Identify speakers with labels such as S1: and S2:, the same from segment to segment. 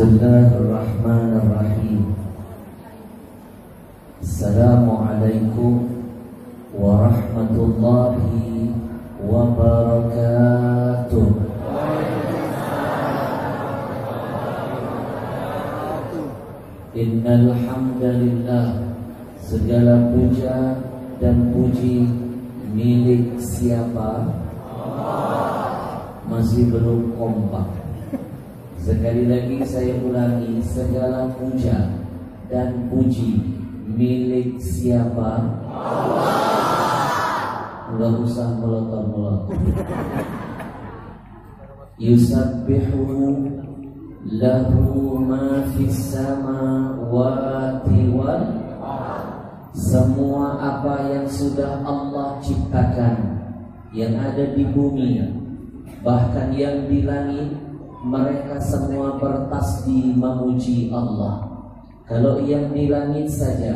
S1: Bismillahirrahmanirrahim. Assalamualaikum warahmatullahi wabarakatuh. Innal hamdalillah, segala puja dan puji milik siapa? Masih belum kompak. Sekali lagi saya ulangi, segala puja dan puji milik siapa? Enggak usah melotot-melotot. Yusabbihu lahu ma fis samawati wal, semua apa yang sudah Allah ciptakan, yang ada di bumi, bahkan yang di langit, mereka semua bertasbih memuji Allah. Kalau yang di langit saja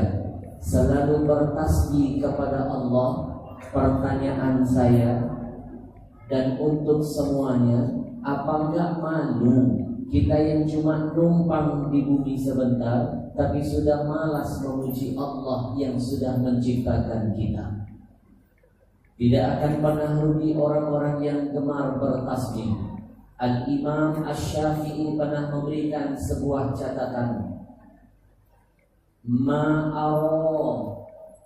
S1: selalu bertasbih kepada Allah, pertanyaan saya dan untuk semuanya, apa enggak malu kita yang cuma numpang di bumi sebentar, tapi sudah malas memuji Allah yang sudah menciptakan kita? Tidak akan pernah rugi orang-orang yang gemar bertasbih. Al-Imam Asy-Syafi'i pernah memberikan sebuah catatan, ma'ara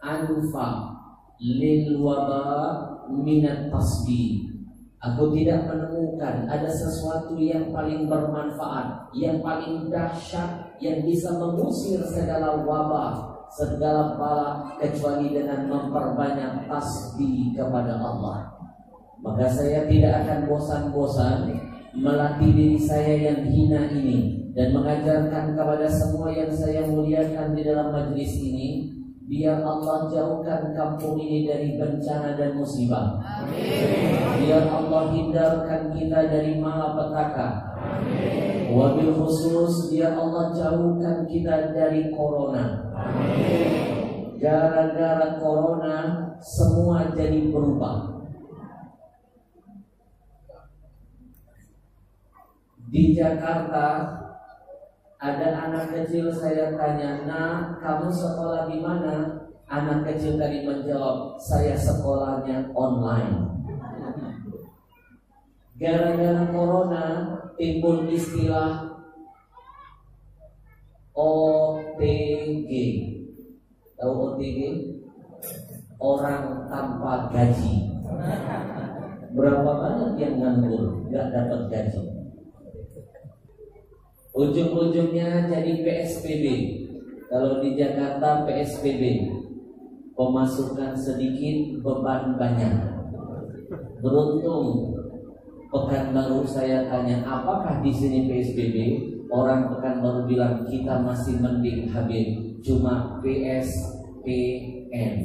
S1: anfa lil waba minat tasbih. Aku tidak menemukan ada sesuatu yang paling bermanfaat, yang paling dahsyat, yang bisa mengusir segala wabah, segala bala, kecuali dengan memperbanyak tasbih kepada Allah. Maka saya tidak akan bosan-bosan melatih diri saya yang hina ini dan mengajarkan kepada semua yang saya muliakan di dalam majlis ini, biar Allah jauhkan kampung ini dari bencana dan musibah. Amin. Biar Allah hindarkan kita dari malapetaka. Amin. Wabil khusus biar Allah jauhkan kita dari corona. Amin. Gara-gara corona semua jadi berubah. Di Jakarta ada anak kecil, saya tanya, "Nak, kamu sekolah di mana?" Anak kecil tadi menjawab, "Saya sekolahnya online." Gara-gara corona timbul istilah OTG. Tahu OTG? Orang tanpa gaji. Berapa banyak yang nganggur, nggak dapat gaji. Ujung-ujungnya jadi PSBB. Kalau di Jakarta PSBB, pemasukan sedikit, beban banyak. Beruntung Pekanbaru saya tanya, apakah di sini PSBB? Orang Pekanbaru bilang kita masih mending Habib, cuma PSPN.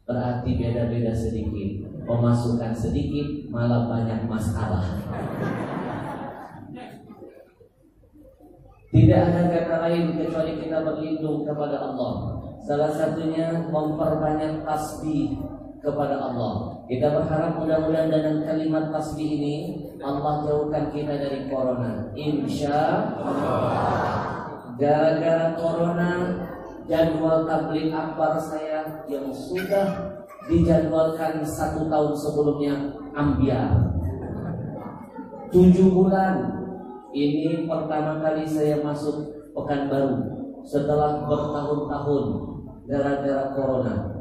S1: Berarti beda-beda sedikit. Pemasukan sedikit, malah banyak masalah. Tidak ada kata lain kecuali kita berlindung kepada Allah. Salah satunya memperbanyak tasbih kepada Allah. Kita berharap mudah-mudahan dengan kalimat tasbih ini Allah jauhkan kita dari corona, insya Allah. Gara-gara corona, jadwal tabligh akbar saya yang sudah dijadwalkan 1 tahun sebelumnya ambiar. 7 bulan. Ini pertama kali saya masuk Pekanbaru setelah bertahun-tahun gara-gara corona.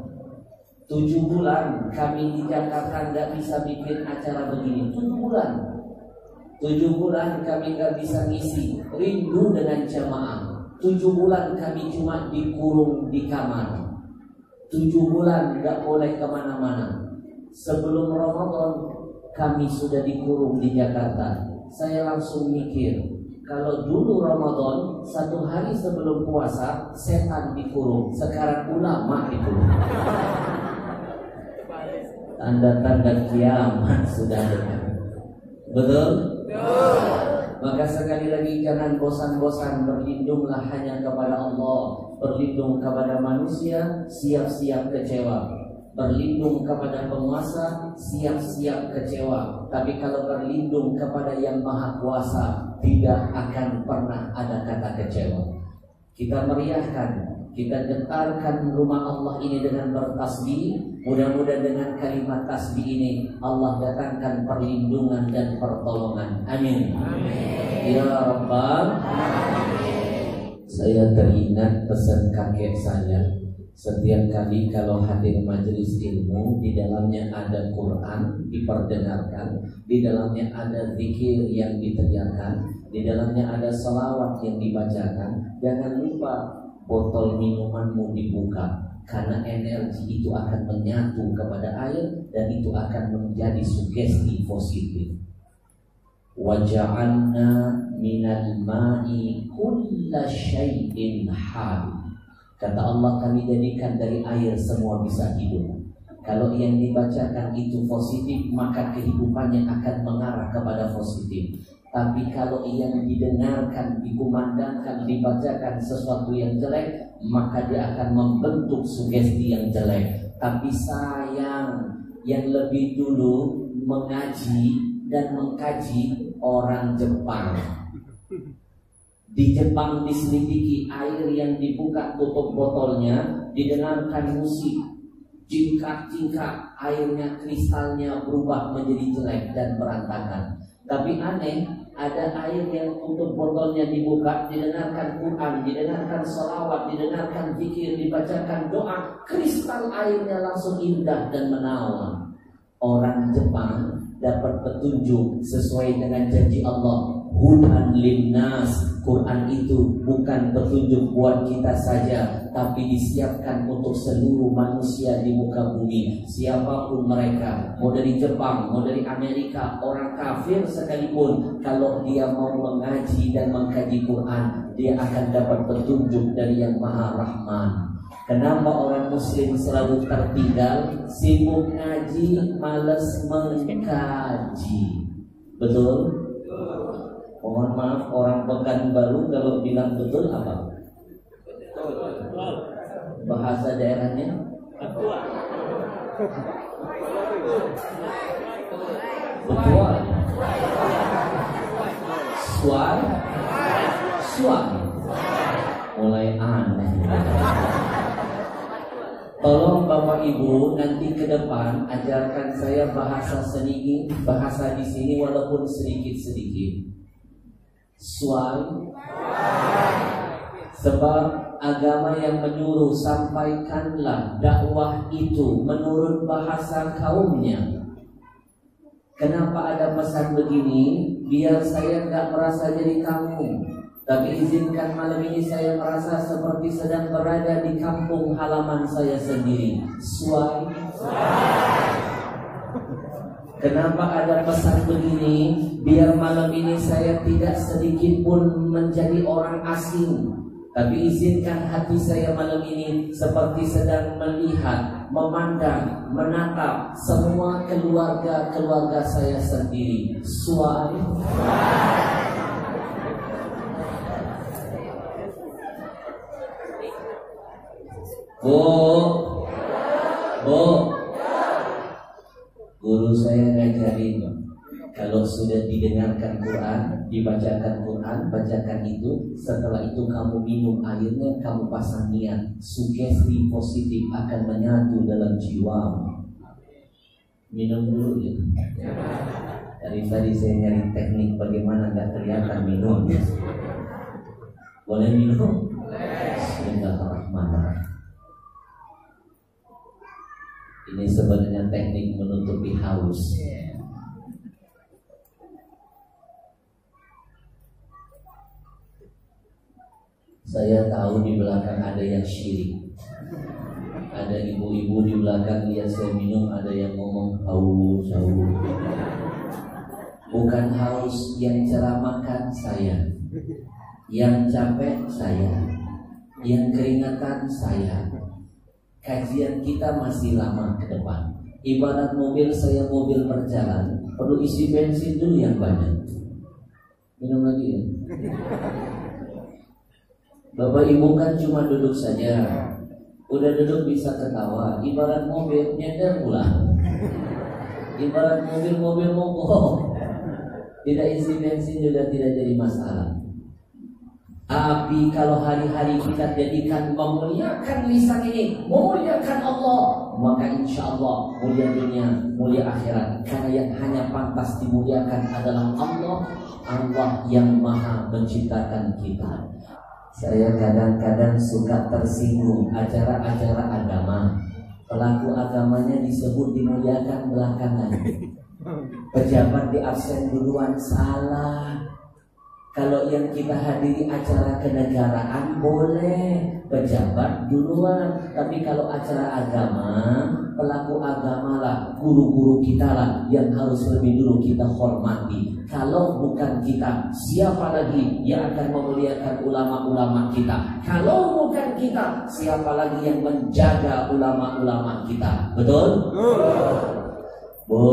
S1: 7 bulan kami di Jakarta nggak bisa bikin acara begini. 7 bulan. 7 bulan kami nggak bisa ngisi rindu dengan jamaah. 7 bulan kami cuma dikurung di kamar. 7 bulan nggak boleh kemana-mana. Sebelum Ramadan kami sudah dikurung di Jakarta. Saya langsung mikir, kalau dulu Ramadan 1 hari sebelum puasa setan dikurung, sekarang ulama dikurung. Tanda-tanda kiamat sudah dekat. Betul? Maka sekali lagi jangan bosan-bosan, berlindunglah hanya kepada Allah. Berlindung kepada manusia, siap-siap kecewa. Berlindung kepada penguasa, siap-siap kecewa. Tapi kalau berlindung kepada yang maha kuasa, tidak akan pernah ada kata kecewa. Kita meriahkan, kita getarkan rumah Allah ini dengan bertasbih. Mudah-mudahan dengan kalimat tasbih ini Allah datangkan perlindungan dan pertolongan. Amin. Ya Rabbal. Saya teringat pesan kakek saya. Setiap kali kalau hadir majelis ilmu, di dalamnya ada Quran diperdengarkan, di dalamnya ada zikir yang diteriakan, di dalamnya ada salawat yang dibacakan, jangan lupa botol minumanmu dibuka, karena energi itu akan menyatu kepada air dan itu akan menjadi sugesti positif. Waja'alna minal ma'i kulla syai'in hayy. Kata Allah, kami jadikan dari air semua bisa hidup. Kalau yang dibacakan itu positif, maka kehidupannya akan mengarah kepada positif. Tapi kalau yang didengarkan, dikumandangkan, dibacakan sesuatu yang jelek, maka dia akan membentuk sugesti yang jelek. Tapi sayang, yang lebih dulu mengaji dan mengkaji orang Jepang. Di Jepang diselidiki air yang dibuka tutup botolnya, didengarkan musik, cingkak-cingkak, airnya kristalnya berubah menjadi jelek dan berantakan. Tapi aneh, ada air yang tutup botolnya dibuka, didengarkan Quran, didengarkan salawat, didengarkan zikir, dibacakan doa, kristal airnya langsung indah dan menawan. Orang Jepang dapat petunjuk sesuai dengan janji Allah, hudan linnas. Quran itu bukan petunjuk buat kita saja, tapi disiapkan untuk seluruh manusia di muka bumi, siapapun mereka, mau dari Jepang, mau dari Amerika, orang kafir sekalipun, kalau dia mau mengaji dan mengkaji Quran, dia akan dapat petunjuk dari Yang Maha Rahman. Kenapa orang muslim selalu tertinggal? Sibuk ngaji, malas mengkaji. Betul? Mohon maaf, orang Pekanbaru kalau bilang betul apa? Bahasa daerahnya? Betul. Suan. Mulai aneh. Tolong Bapak Ibu nanti ke depan ajarkan saya bahasa sedikit, bahasa di sini walaupun sedikit-sedikit. Suan. Sebab agama yang menyuruh sampaikanlah dakwah itu menurut bahasa kaumnya. Kenapa ada pesan begini? Biar saya nggak merasa jadi kamu, tapi izinkan malam ini saya merasa seperti sedang berada di kampung halaman saya sendiri. Suai. Kenapa ada pesan begini? Biar malam ini saya tidak sedikit pun menjadi orang asing, tapi izinkan hati saya malam ini seperti sedang melihat, memandang, menatap semua keluarga saya sendiri. Suai. Bu, guru saya ngajarin, kalau sudah didengarkan Quran, dibacakan Quran, bacakan itu, setelah itu kamu minum airnya, kamu pasang niat, sugesti positif akan menyatu dalam jiwamu. Minum dulu ya. Dari tadi saya nyari teknik bagaimana nggak kelihatan minum. Boleh minum? Bismillahirrahmanirrahim. Ini sebenarnya teknik menutupi haus. Saya tahu di belakang ada yang syirik. Ada ibu-ibu di belakang lihat saya minum, ada yang ngomong haus. Bukan haus, yang ceramahkan saya, yang capek saya, yang keringatan saya. Kajian kita masih lama ke depan. Ibarat mobil, saya mobil berjalan, perlu isi bensin dulu yang banyak. Minum lagi ya. Bapak Ibu kan cuma duduk saja, udah duduk bisa ketawa. Ibarat mobil nyender pulang. Ibarat mobil mogok. tidak isi bensin juga tidak jadi masalah. Tapi kalau hari-hari kita jadikan memuliakan lisan ini, memuliakan Allah, maka insya Allah mulia dunia, mulia akhirat. Karena yang hanya pantas dimuliakan adalah Allah, Allah yang maha menciptakan kita. Saya kadang-kadang suka tersinggung acara-acara agama, pelaku agamanya disebut dimuliakan belakangan, pejabat di absen duluan. Salah. Kalau yang kita hadiri acara kenegaraan boleh pejabat duluan, tapi kalau acara agama, pelaku agama lah, guru-guru kita lah yang harus lebih dulu kita hormati. Kalau bukan kita, siapa lagi yang akan memuliakan ulama-ulama kita? Kalau bukan kita, siapa lagi yang menjaga ulama-ulama kita? Betul? Bu,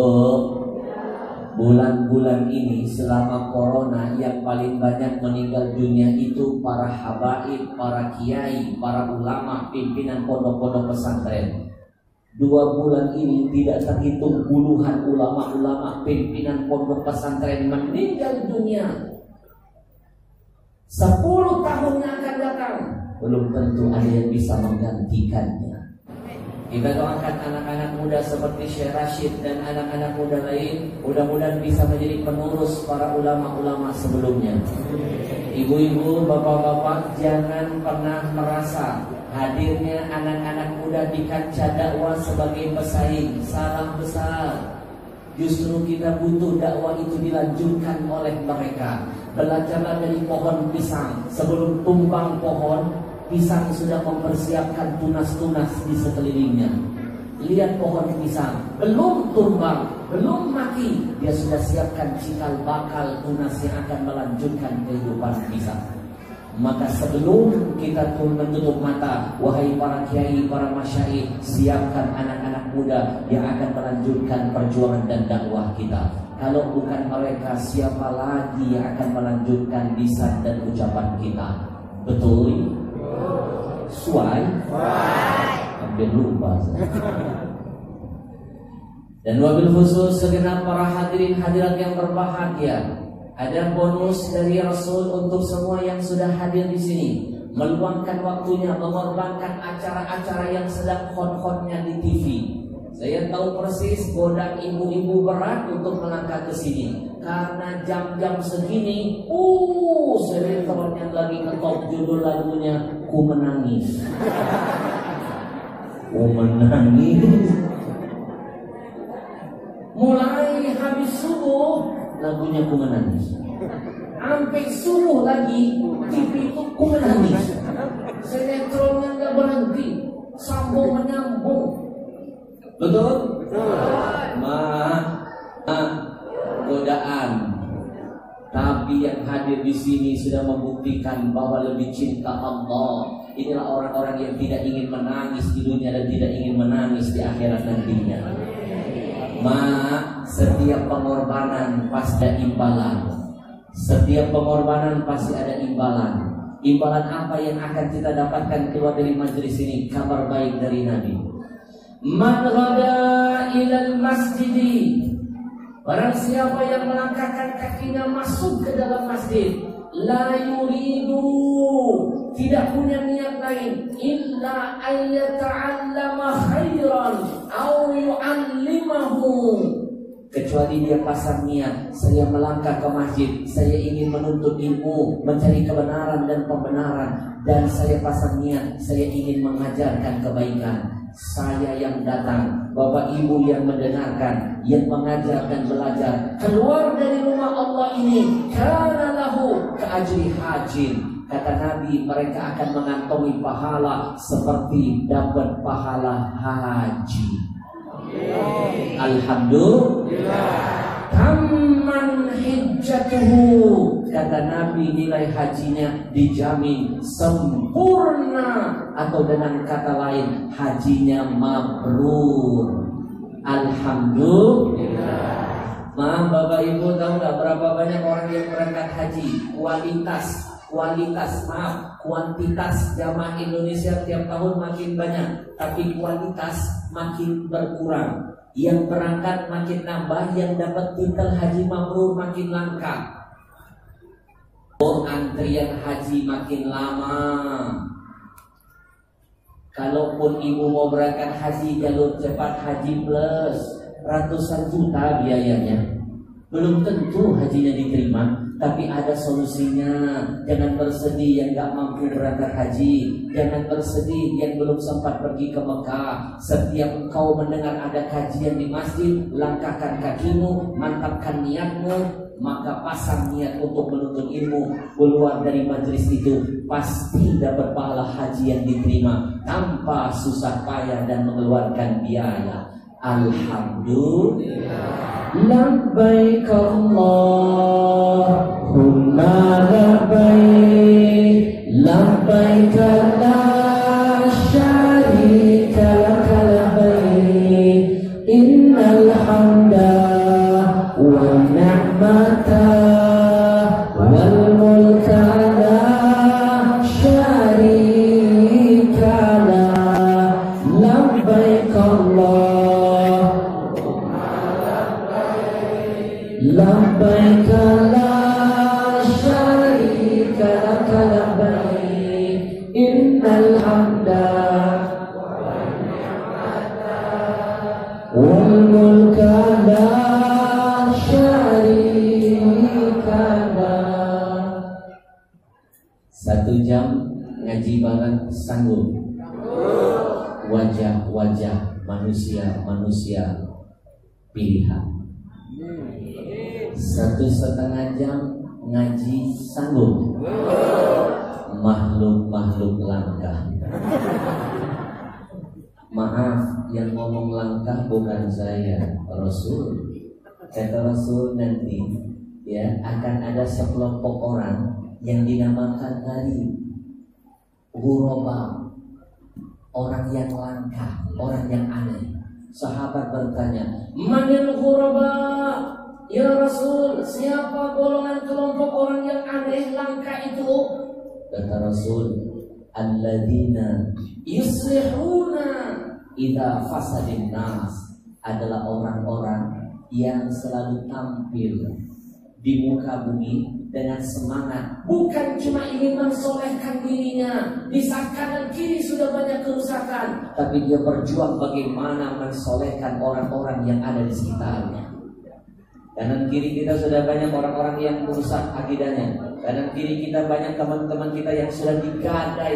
S1: bulan-bulan ini selama corona yang paling banyak meninggal dunia itu para habaib, para kiai, para ulama, pimpinan pondok-pondok pesantren. 2 bulan ini tidak terhitung puluhan ulama-ulama pimpinan pondok pesantren meninggal dunia. 10 tahun yang akan datang belum tentu ada yang bisa menggantikannya. Kita doakan anak-anak muda seperti Syekh Rashid dan anak-anak muda lain, mudah-mudahan bisa menjadi penerus para ulama-ulama sebelumnya. Ibu-ibu, bapak-bapak, jangan pernah merasa hadirnya anak-anak muda di kancah dakwah sebagai pesaing. Salah besar. Justru kita butuh dakwah itu dilanjutkan oleh mereka. Belajarlah dari pohon pisang. Sebelum tumbang pohon, pisang sudah mempersiapkan tunas-tunas di sekelilingnya. Lihat pohon pisang, belum tumbang, belum mati, dia sudah siapkan cikal bakal tunas yang akan melanjutkan kehidupan pisang. Maka sebelum kita menutup mata, wahai para kiai, para masyayikh, siapkan anak-anak muda yang akan melanjutkan perjuangan dan dakwah kita. Kalau bukan mereka, siapa lagi yang akan melanjutkan lisan dan ucapan kita? Betul? Suai? Hampir lupa. Dan wabil khusus segenap para hadirin hadirat yang berbahagia, ada bonus dari Rasul untuk semua yang sudah hadir di sini, meluangkan waktunya, mengorbankan acara-acara yang sedang hot-hotnya di TV. Saya tahu persis godaan ibu-ibu berat untuk melangkah ke sini karena jam-jam segini, sinetronnya lagi ngetop judul lagunya Ku Menangis. Ku menangis. Mulai habis subuh lagunya Ku Menangis. Sampai subuh lagi TV itu Ku Menangis. Sinetronnya nggak berhenti, sambung menyambung. Betul? Godaan. Tapi yang hadir di sini sudah membuktikan bahwa lebih cinta Allah. Inilah orang-orang yang tidak ingin menangis di dunia dan tidak ingin menangis di akhirat nantinya. Setiap pengorbanan pasti ada imbalan. Setiap pengorbanan pasti ada imbalan. Imbalan apa yang akan kita dapatkan keluar dari majelis ini? Kabar baik dari Nabi. Man ghada ilal masjidi, barang siapa yang melangkahkan kakinya masuk ke dalam masjid, la yuridu, tidak punya niat lain, illa ayyata'allama khairan aw yu'allimahu, kecuali dia pasang niat, saya melangkah ke masjid, saya ingin menuntut ilmu, mencari kebenaran dan pembenaran, dan saya pasang niat, saya ingin mengajarkan kebaikan. Saya yang datang, bapak ibu yang mendengarkan, yang mengajar dan belajar, keluar dari rumah Allah ini, kana lahu ka'ajri hajin. Kata Nabi, mereka akan mengantongi pahala seperti dapat pahala haji. Alhamdulillah. Tamman hijjatuhu, kata Nabi, nilai hajinya dijamin sempurna, atau dengan kata lain hajinya mabrur. Alhamdulillah. Bapak Ibu tahu nggak berapa banyak orang yang berangkat haji? Kuantitas jamaah Indonesia tiap tahun makin banyak, tapi kualitas makin berkurang. Yang berangkat makin nambah, yang dapat titel haji mabrur makin langka. Antrian haji makin lama. Kalaupun ibu mau berangkat haji jalur cepat haji plus, ratusan juta biayanya. Belum tentu hajinya diterima, tapi ada solusinya. Jangan bersedih yang gak mampu berangkat haji. Jangan bersedih yang belum sempat pergi ke Mekah. Setiap engkau mendengar ada kajian di masjid, langkahkan kakimu, mantapkan niatmu. Maka pasang niat untuk menuntut ilmu. Keluar dari majelis itu pasti dapat pahala haji yang diterima tanpa susah payah dan mengeluarkan biaya. Alhamdulillah. Labbaik Allahumma labbaik, labbaik la syarika laka labbaik, innal hamda wan ni'mata wal mulka la syarika lak. Labbaik Allah, labbaik la syarika laka labbaik, innal hamda wal mulka la syarika lak. 1 jam ngaji bareng sanggup? Wajah-wajah manusia-manusia pilihan. 1,5 jam ngaji sanggup? Makhluk-makhluk langka. Maaf, yang ngomong langka bukan saya, Rasul. Kata Rasul, nanti ya akan ada sekelompok orang yang dinamakan tadi ghuraba, orang yang langka, orang yang aneh. Sahabat bertanya, manil ghuraba? Ya Rasul, siapa golongan kelompok orang yang aneh langka itu? Kata Rasul, alladzina yuslihuna idza fasadin nas, adalah orang-orang yang selalu tampil di muka bumi dengan semangat, bukan cuma ingin mensolehkan dirinya. Di saat kanan kiri sudah banyak kerusakan, tapi dia berjuang bagaimana mensolehkan orang-orang yang ada di sekitarnya. Kanan kiri kita sudah banyak orang-orang yang merusak akidahnya. Kanan kiri kita banyak teman-teman kita yang sudah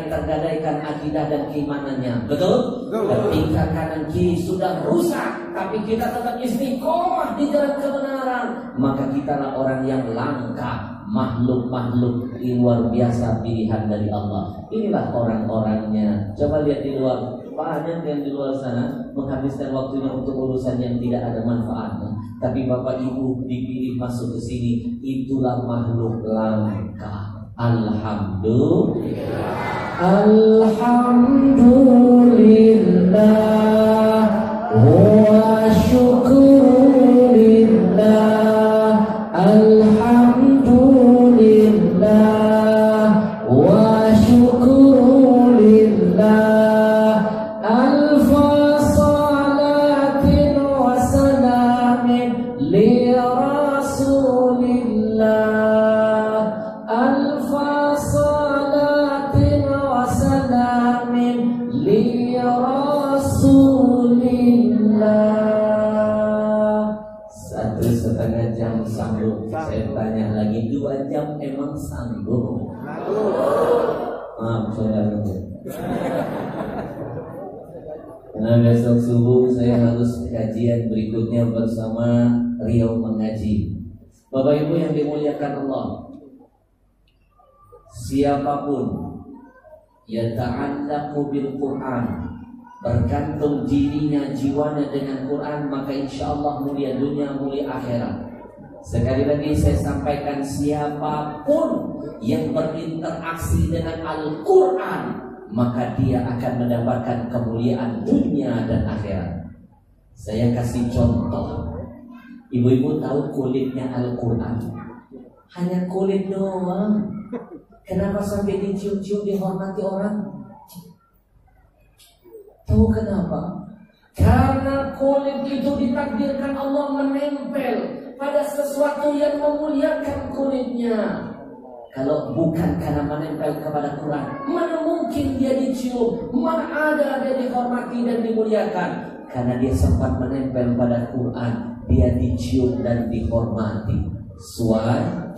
S1: tergadaikan akidah dan keimanannya. Betul? Ketika kanan kiri sudah rusak, tapi kita tetap istiqomah di jalan kebenaran, maka kitalah orang yang langka, makhluk-makhluk luar biasa pilihan dari Allah. Inilah orang-orangnya. Coba lihat di luar, banyak yang di luar sana menghabiskan waktunya untuk urusan yang tidak ada manfaatnya. Tapi Bapak Ibu dipilih masuk ke sini, itulah makhluk langka. Alhamdulillah. Alhamdulillah wa syukurillah. Alhamdulillah wa syukurillah. Saya tanya lagi, 2 jam emang sanggup? Maaf, saudara. Karena besok subuh saya harus kajian berikutnya bersama Riau Mengaji. Bapak Ibu yang dimuliakan Allah, siapapun yang ta'allaqu bil Quran, bergantung dirinya, jiwanya dengan Quran, maka insya Allah mulia dunia, mulia akhirat. Sekali lagi saya sampaikan, siapapun yang berinteraksi dengan Al-Quran, maka dia akan mendapatkan kemuliaan dunia dan akhirat. Saya kasih contoh. Ibu-ibu tahu kulitnya Al-Quran? Hanya kulit doang. Kenapa sampai dicium-cium, dihormati orang? Tahu kenapa? Karena kulit itu ditakdirkan Allah menempel pada sesuatu yang memuliakan kulitnya. Kalau bukan karena menempel kepada Quran, mana mungkin dia dicium, mana ada dia dihormati dan dimuliakan. Karena dia sempat menempel pada Quran, dia dicium dan dihormati. Suara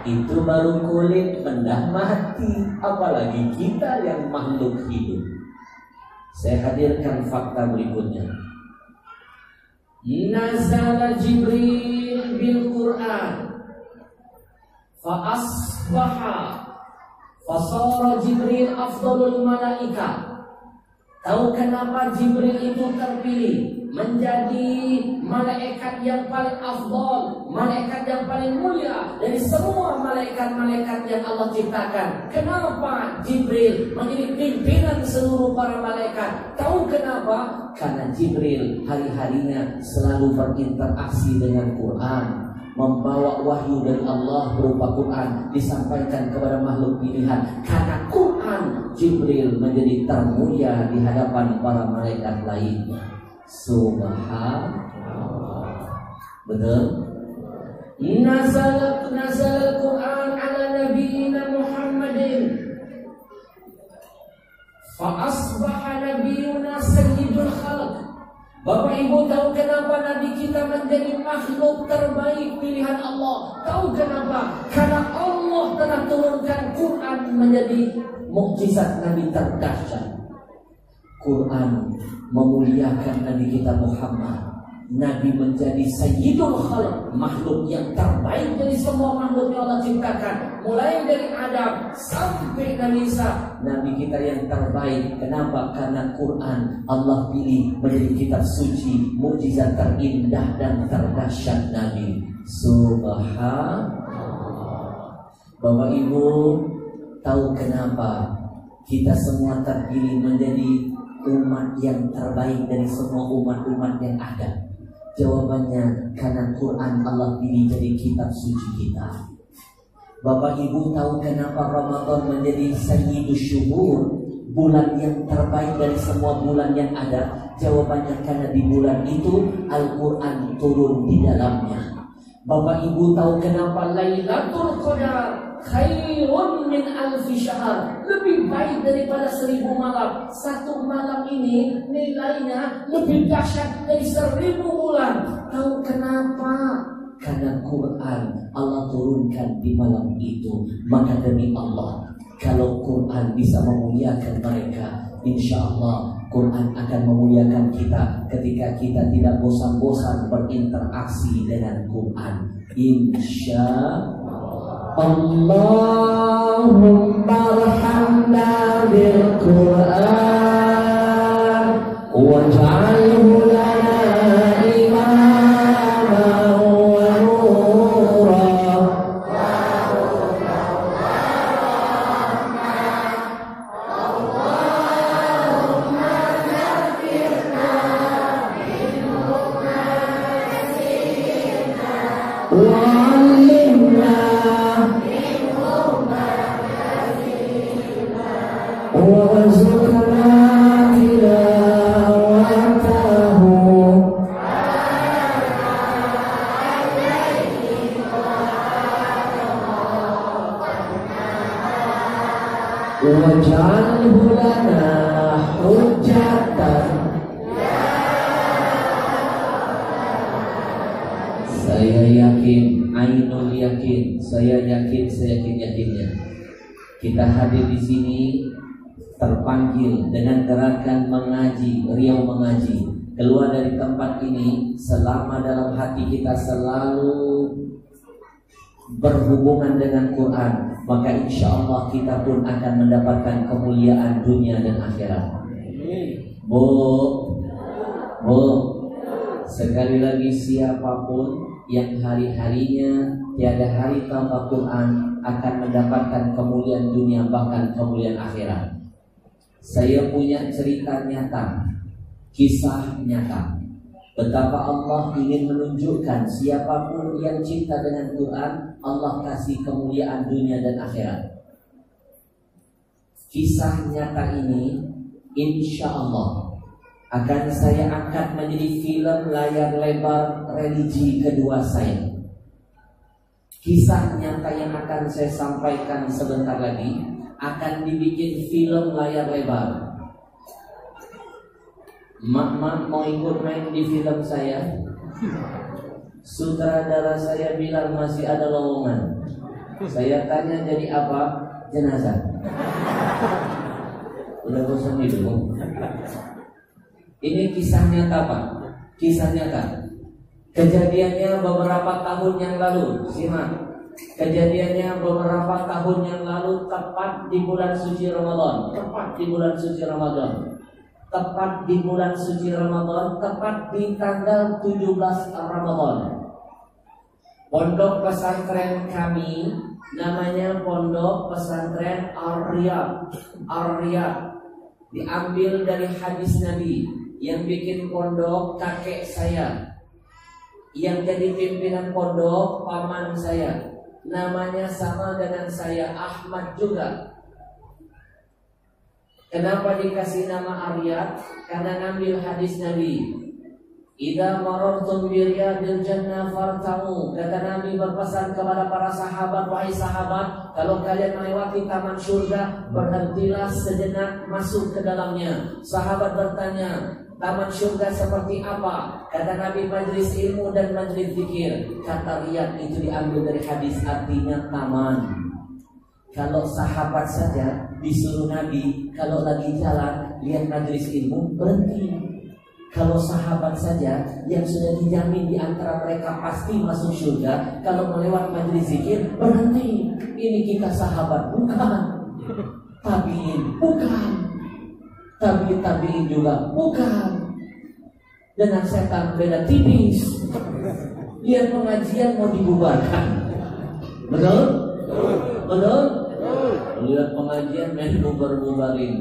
S1: itu baru kulit benda mati, apalagi kita yang makhluk hidup. Saya hadirkan fakta berikutnya. Nazala Jibril bil Quran fa asbaha fasara Jibril afdalul malaika. Tahu kenapa Jibril itu terpilih menjadi malaikat yang paling afdal, malaikat yang paling mulia dari semua malaikat-malaikat yang Allah ciptakan? Kenapa Jibril menjadi pimpinan seluruh para malaikat? Tahu kenapa? Karena Jibril hari-harinya selalu berinteraksi dengan Quran, membawa wahyu dari Allah berupa Quran disampaikan kepada makhluk pilihan. Karena Quran, Jibril menjadi termulia di hadapan para malaikat lainnya. Subhanallah. Betul? Nazal Quran ala nabiyina Muhammadin fa asbaha nabiyuna sayyidul khalq. Bapak Ibu tahu kenapa Nabi kita menjadi makhluk terbaik pilihan Allah? Tahu kenapa? Karena Allah telah turunkan Quran menjadi mukjizat Nabi terdahsyat. Quran memuliakan Nabi kita Muhammad. Nabi menjadi sayyidul khalq, makhluk yang terbaik dari semua makhluk yang Allah ciptakan. Mulai dari Adam sampai Nabi Isa, Nabi kita yang terbaik. Kenapa? Karena Quran Allah pilih menjadi kitab suci, mukjizat terindah dan terdahsyat Nabi. Subhanallah. Bapak Ibu tahu kenapa kita semua terpilih menjadi umat yang terbaik dari semua umat-umat yang ada? Jawabannya karena Quran Allah pilih jadi kitab suci kita. Bapak Ibu tahu kenapa Ramadan menjadi sayyidus syuhur, bulan yang terbaik dari semua bulan yang ada? Jawabannya karena di bulan itu Al-Quran turun di dalamnya. Bapak Ibu tahu kenapa Lailatul Qadar khairun min alfi syahr, lebih baik daripada 1000 malam. Satu malam ini nilainya lebih dahsyat dari 1000 bulan. Tahu kenapa? Karena Quran Allah turunkan di malam itu. Maka demi Allah, kalau Quran bisa memuliakan mereka, insya Allah Quran akan memuliakan kita ketika kita tidak bosan-bosan berinteraksi dengan Quran. Insya Allahumma arhamna bil Quran waj'alhu lana imaman wa nura. Waj'alhu lana hujjatan. Saya yakin, ainul yakin, saya yakin, seyakin-yakinnya kita hadir di sini terpanggil dengan gerakan mengaji, riau mengaji. Keluar dari tempat ini selama dalam hati kita selalu berhubungan dengan Quran, maka insya Allah kita pun akan mendapatkan kemuliaan dunia dan akhirat. Bu, sekali lagi siapapun yang hari-harinya tiada hari tanpa Quran akan mendapatkan kemuliaan dunia bahkan kemuliaan akhirat. Saya punya cerita nyata, kisah nyata, betapa Allah ingin menunjukkan siapapun yang cinta dengan Quran, Allah kasih kemuliaan dunia dan akhirat. Kisah nyata ini insya Allah akan saya angkat menjadi film layar lebar religi kedua saya. Kisah nyata yang akan saya sampaikan sebentar lagi akan dibikin film layar lebar. Mak-mak mau ikut main di film saya? Sutradara saya bilang masih ada lowongan. Saya tanya jadi apa? Jenazah. Udah bosan hidup. Ini kisah nyata Pak. Kisah nyata. Kejadiannya beberapa tahun yang lalu. Simak. Kejadiannya beberapa tahun yang lalu, tepat di bulan suci Ramadan. Tepat di bulan suci Ramadan. Tepat di bulan suci Ramadan, tepat di tanggal 17 Ramadan. Pondok pesantren kami namanya Pondok Pesantren Ar-Riyad. Ar-Riyad diambil dari hadis Nabi. Yang bikin pondok kakek saya, yang jadi pimpinan pondok paman saya, namanya sama dengan saya, Ahmad juga. Kenapa dikasih nama Ar-Riyad? Karena ngambil hadis Nabi. Idza marartum bi riyadil jannah fartamu. Kata Nabi berpesan kepada para sahabat, wahai sahabat, kalau kalian melewati taman surga, berhentilah sejenak masuk ke dalamnya. Sahabat bertanya, taman surga seperti apa? Kata Nabi, majlis ilmu dan majlis zikir. Kata Riyad itu diambil dari hadis, artinya taman. Kalau sahabat saja disuruh Nabi, kalau lagi jalan lihat majlis ilmu berhenti. Kalau sahabat saja yang sudah dijamin di antara mereka pasti masuk surga, kalau melewat majlis zikir berhenti. Ini kita sahabat bukan, tabiin bukan, tabiin juga bukan. Dengan setan beda tipis. Lihat pengajian mau dibubarkan. Betul? Betul? Lihat pengajian main bubar-bubarin.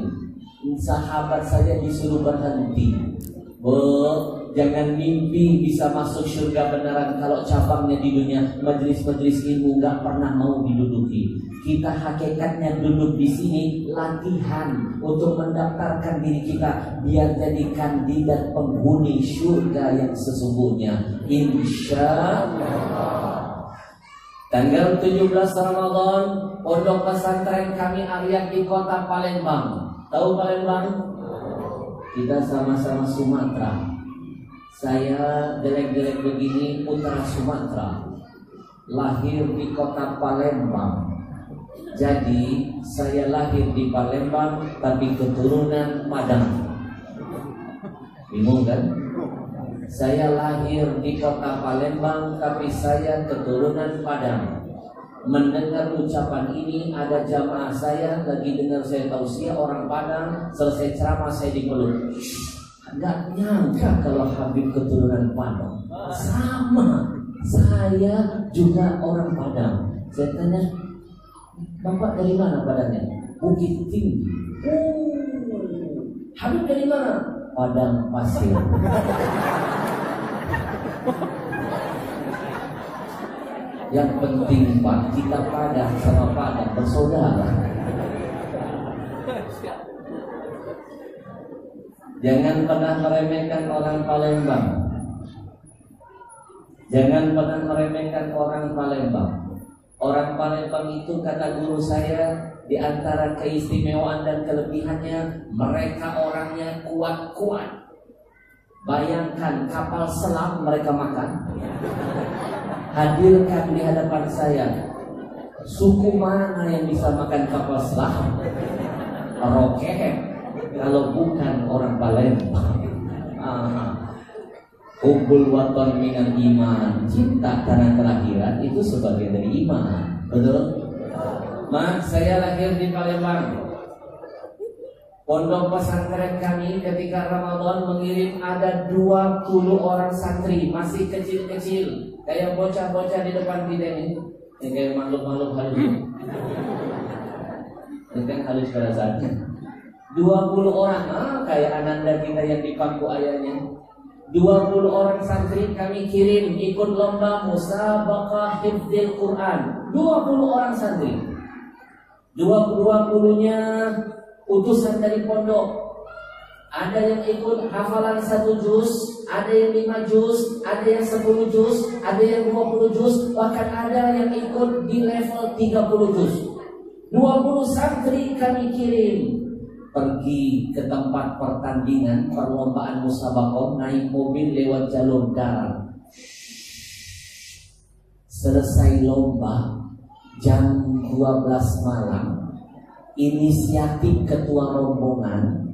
S1: Sahabat saja disuruh berhenti. Jangan mimpi bisa masuk surga beneran kalau cabangnya di dunia. Majlis-majlis ilmu gak pernah mau diduduki. Kita hakikatnya duduk di sini latihan untuk mendaftarkan diri kita biar jadi kandidat penghuni surga yang sesungguhnya. Insya Allah. Tanggal 17 Ramadan, pondok pesantren kami Ar-Riyad di kota Palembang. Tahu Palembang? Kita sama-sama Sumatera. Saya jelek-jelek begini putra Sumatera, lahir di kota Palembang. Jadi saya lahir di Palembang tapi keturunan Padang. Bingung kan? Saya lahir di kota Palembang tapi saya keturunan Padang. Mendengar ucapan ini, ada jamaah saya lagi dengar saya tausiah orang Padang, selesai ceramah saya dipeluk. Nggak nyangka kalau Habib keturunan Padang. Sama, saya juga orang Padang. Saya tanya, Bapak dari mana Padangnya? Bukit Tinggi. Habib dari mana? Padang Pasir. Yang penting Pak, kita Padang sama Padang bersaudara. Jangan pernah meremehkan orang Palembang. Jangan pernah meremehkan orang Palembang. Orang Palembang itu kata guru saya, di antara keistimewaan dan kelebihannya, mereka orangnya kuat-kuat. Bayangkan kapal selam mereka makan. Hadirkan di hadapan saya, suku mana yang bisa makan kapal selam? Roket, kalau bukan orang Palembang. Hubbul waton minal iman, cinta tanah kelahiran itu sebagian dari iman. Betul? Mas, saya lahir di Palembang. Pondok pesantren kami ketika Ramadan mengirim ada 20 orang santri, masih kecil-kecil, kayak bocah-bocah di depan kita ini, yang kayak makhluk-makhluk halus. Ini kan halus pada saatnya. 20 orang, kayak ananda kita yang di pangku ayahnya. 20 orang santri kami kirim ikut lomba musabaqah hifdzil Quran. 20 orang santri. 20-nya utusan dari pondok. Ada yang ikut hafalan 1 juz, ada yang 5 juz, ada yang 10 juz, ada yang 20 juz, bahkan ada yang ikut di level 30 juz. 20 santri kami kirim pergi ke tempat pertandingan perlombaan musabaqah, naik mobil lewat jalur darat. Selesai lomba jam 12 malam, inisiatif ketua rombongan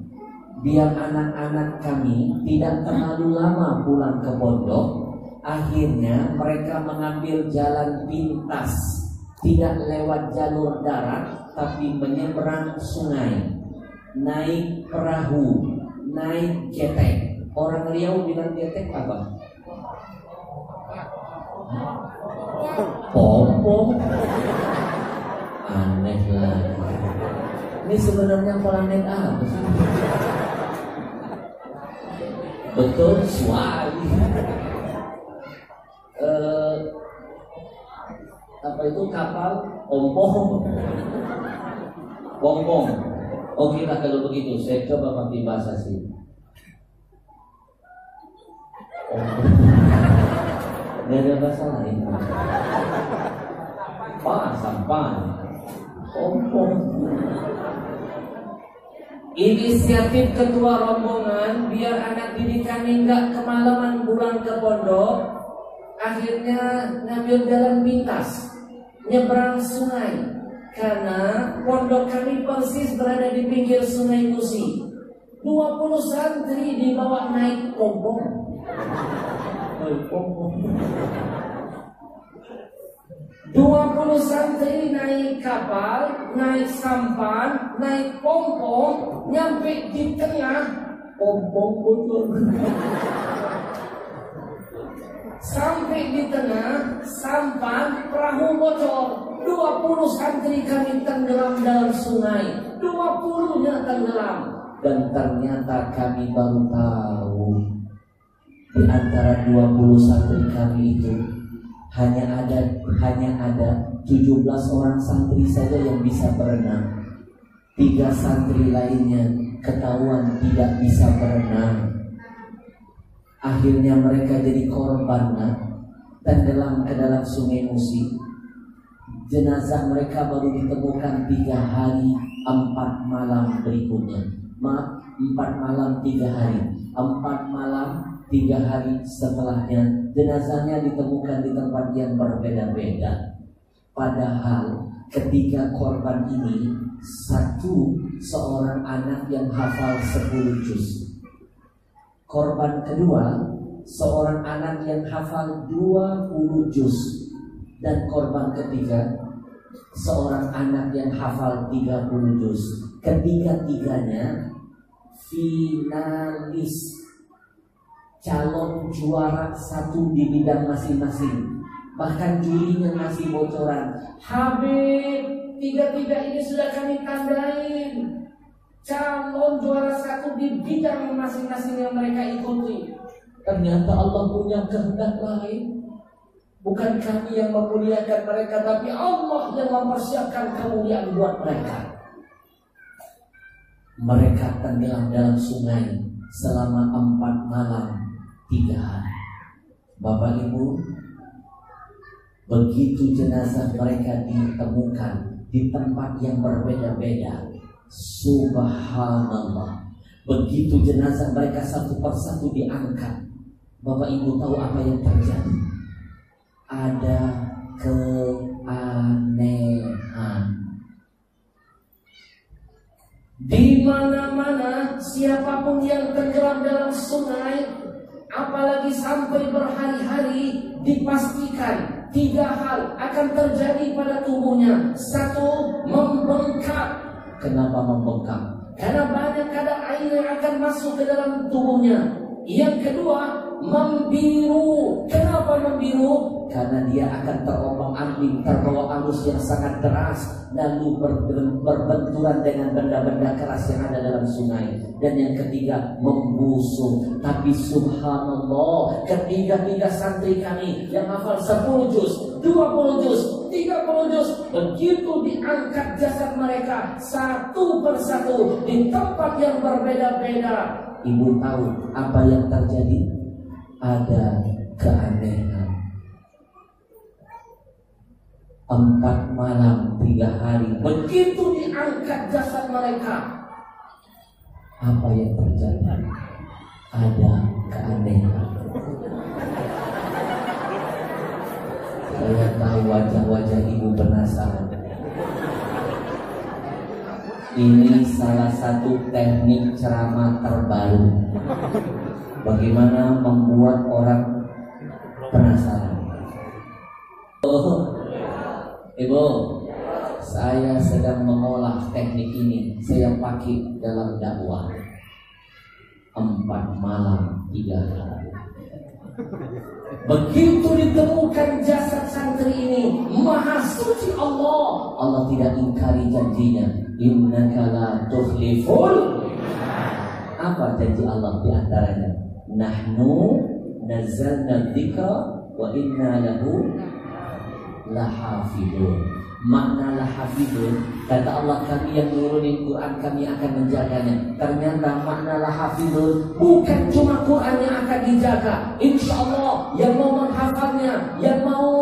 S1: biar anak-anak kami tidak terlalu lama pulang ke pondok. Akhirnya mereka mengambil jalan pintas, tidak lewat jalur darat, tapi menyeberang sungai, naik perahu, naik getek. Orang Riau bilang getek apa? Pom-pom. Aneh lah. Ini sebenarnya planet apa sih? Betul sekali. Apa itu kapal? Ompong. Pompong. Oh kita kalau begitu, saya coba pakai bahasa sih. Gak ada bahasa lain. Sampan. Pompong. Inisiatif ketua rombongan biar anak didik kami nggak kemalaman pulang ke pondok. Akhirnya ngambil jalan pintas, nyebrang sungai, karena pondok kami persis berada di pinggir sungai Musi. 20 santri dibawa naik pompong. 20 santri naik kapal, naik sampan, naik pompong, nyampe di tengah, pompong bocor. Sampai di tengah, sampan, perahu bocor. 20 santri kami tenggelam dalam sungai. 20-nya tenggelam. Dan ternyata kami baru tahu, di antara 20 santri kami itu hanya ada 17 orang santri saja yang bisa berenang. 3 santri lainnya ketahuan tidak bisa berenang. Akhirnya mereka jadi korban, tenggelam ke dalam sungai Musi. Jenazah mereka baru ditemukan 3 hari 4 malam berikutnya. 4 malam 3 hari. 4 malam 3 hari setelahnya jenazahnya ditemukan di tempat yang berbeda-beda. Padahal ketiga korban ini, seorang anak yang hafal 10 juz. Korban kedua, seorang anak yang hafal 20 juz. Dan korban ketiga, seorang anak yang hafal 30 juz. Ketiga-tiganya finalis, calon juara 1 di bidang masing-masing. Bahkan jurinya masih bocoran. Habib, 3 ini sudah kami tandain calon juara 1 di bidang masing-masing yang mereka ikuti. Ternyata Allah punya kehendak lain. Bukan kami yang memuliakan mereka, tapi Allah yang mempersiapkan kemuliaan buat mereka. Mereka tenggelam dalam sungai selama 4 malam 3 hari. Bapak Ibu, begitu jenazah mereka ditemukan di tempat yang berbeda-beda, subhanallah, begitu jenazah mereka satu persatu diangkat, Bapak Ibu tahu apa yang terjadi? Ada keanehan. Di mana-mana siapapun yang tenggelam dalam sungai, apalagi sampai berhari-hari, dipastikan 3 hal akan terjadi pada tubuhnya. 1, membengkak. Kenapa membengkak? Karena banyak kadar air yang akan masuk ke dalam tubuhnya. Yang kedua, membiru. Kenapa membiru? Karena dia akan terombang-ambing, terbawa arus yang sangat deras, lalu berbenturan dengan benda-benda keras yang ada dalam sungai. Dan yang ketiga, membusuk. Tapi subhanallah, ketiga santri kami yang hafal 10 juz, 20 juz, 30 juz, begitu diangkat jasad mereka satu persatu di tempat yang berbeda-beda, Ibu tahu apa yang terjadi? Ada keanehan. 4 malam 3 hari. Begitu diangkat jasad mereka, apa yang terjadi? Ada keanehan. Saya tahu wajah-wajah ibu penasaran. Ini salah satu teknik ceramah terbaru. Bagaimana membuat orang penasaran. Ibu, saya sedang mengolah teknik ini. Saya pakai dalam dakwah. 4 malam 3 hari. Begitu ditemukan jasad santri ini, Maha Suci Allah. Allah tidak ingkari janjinya. Innaka la tukhliful. Apa janji Allah di antaranya? Nahnu nazzalna dzikra wa inna lahu lahafidun. Makna lahafidun, kata Allah, kami yang nurunin Quran, kami akan menjaganya. Ternyata makna lahafidun bukan cuma Quran yang akan dijaga. Insya Allah yang mau menghafalnya, yang mau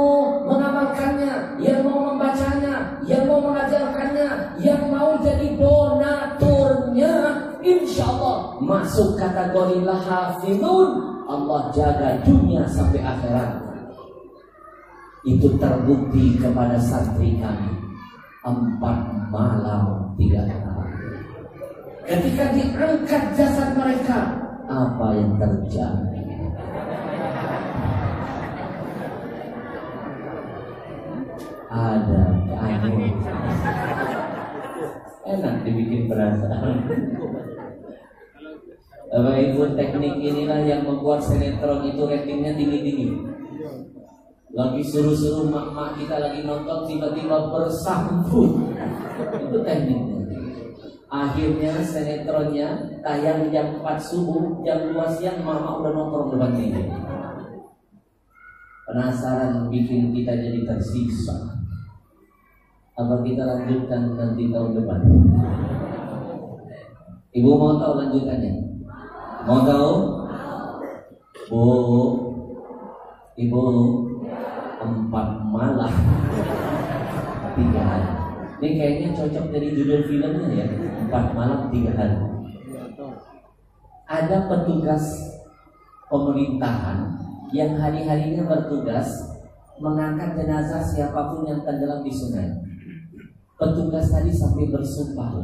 S1: mengamalkannya, yang mau membacanya, yang mau mengajarkannya, yang mau jadi donaturnya, insya Allah masuk kategori lahafidun. Allah jaga dunia sampai akhirat. Itu terbukti kepada santri kami. 4 malam 3 hari. Ketika diangkat jasad mereka, apa yang terjadi? Ada keanehan. Enak dibikin penasaran. Bapak Ibu, teknik inilah yang membuat sinetron itu ratingnya tinggi-tinggi. Lagi suruh-suruh mak-mak kita lagi nonton, tiba-tiba bersambut. Itu tekniknya. Akhirnya sinetronnya tayang jam 4 subuh, jam 2 siang mama udah nongkrong depan TV. Penasaran, bikin kita jadi tersiksa. Apa kita lanjutkan nanti tahun depan? Ibu mau tahu lanjutannya? Mau tahu? Bu, Ibu, 4 malam 3 hari. Ini kayaknya cocok dari judul filmnya ya. 4 malam 3 hari. Ada petugas pemerintahan yang hari-harinya bertugas mengangkat jenazah siapapun yang tenggelam di sungai. Petugas tadi sampai bersumpah,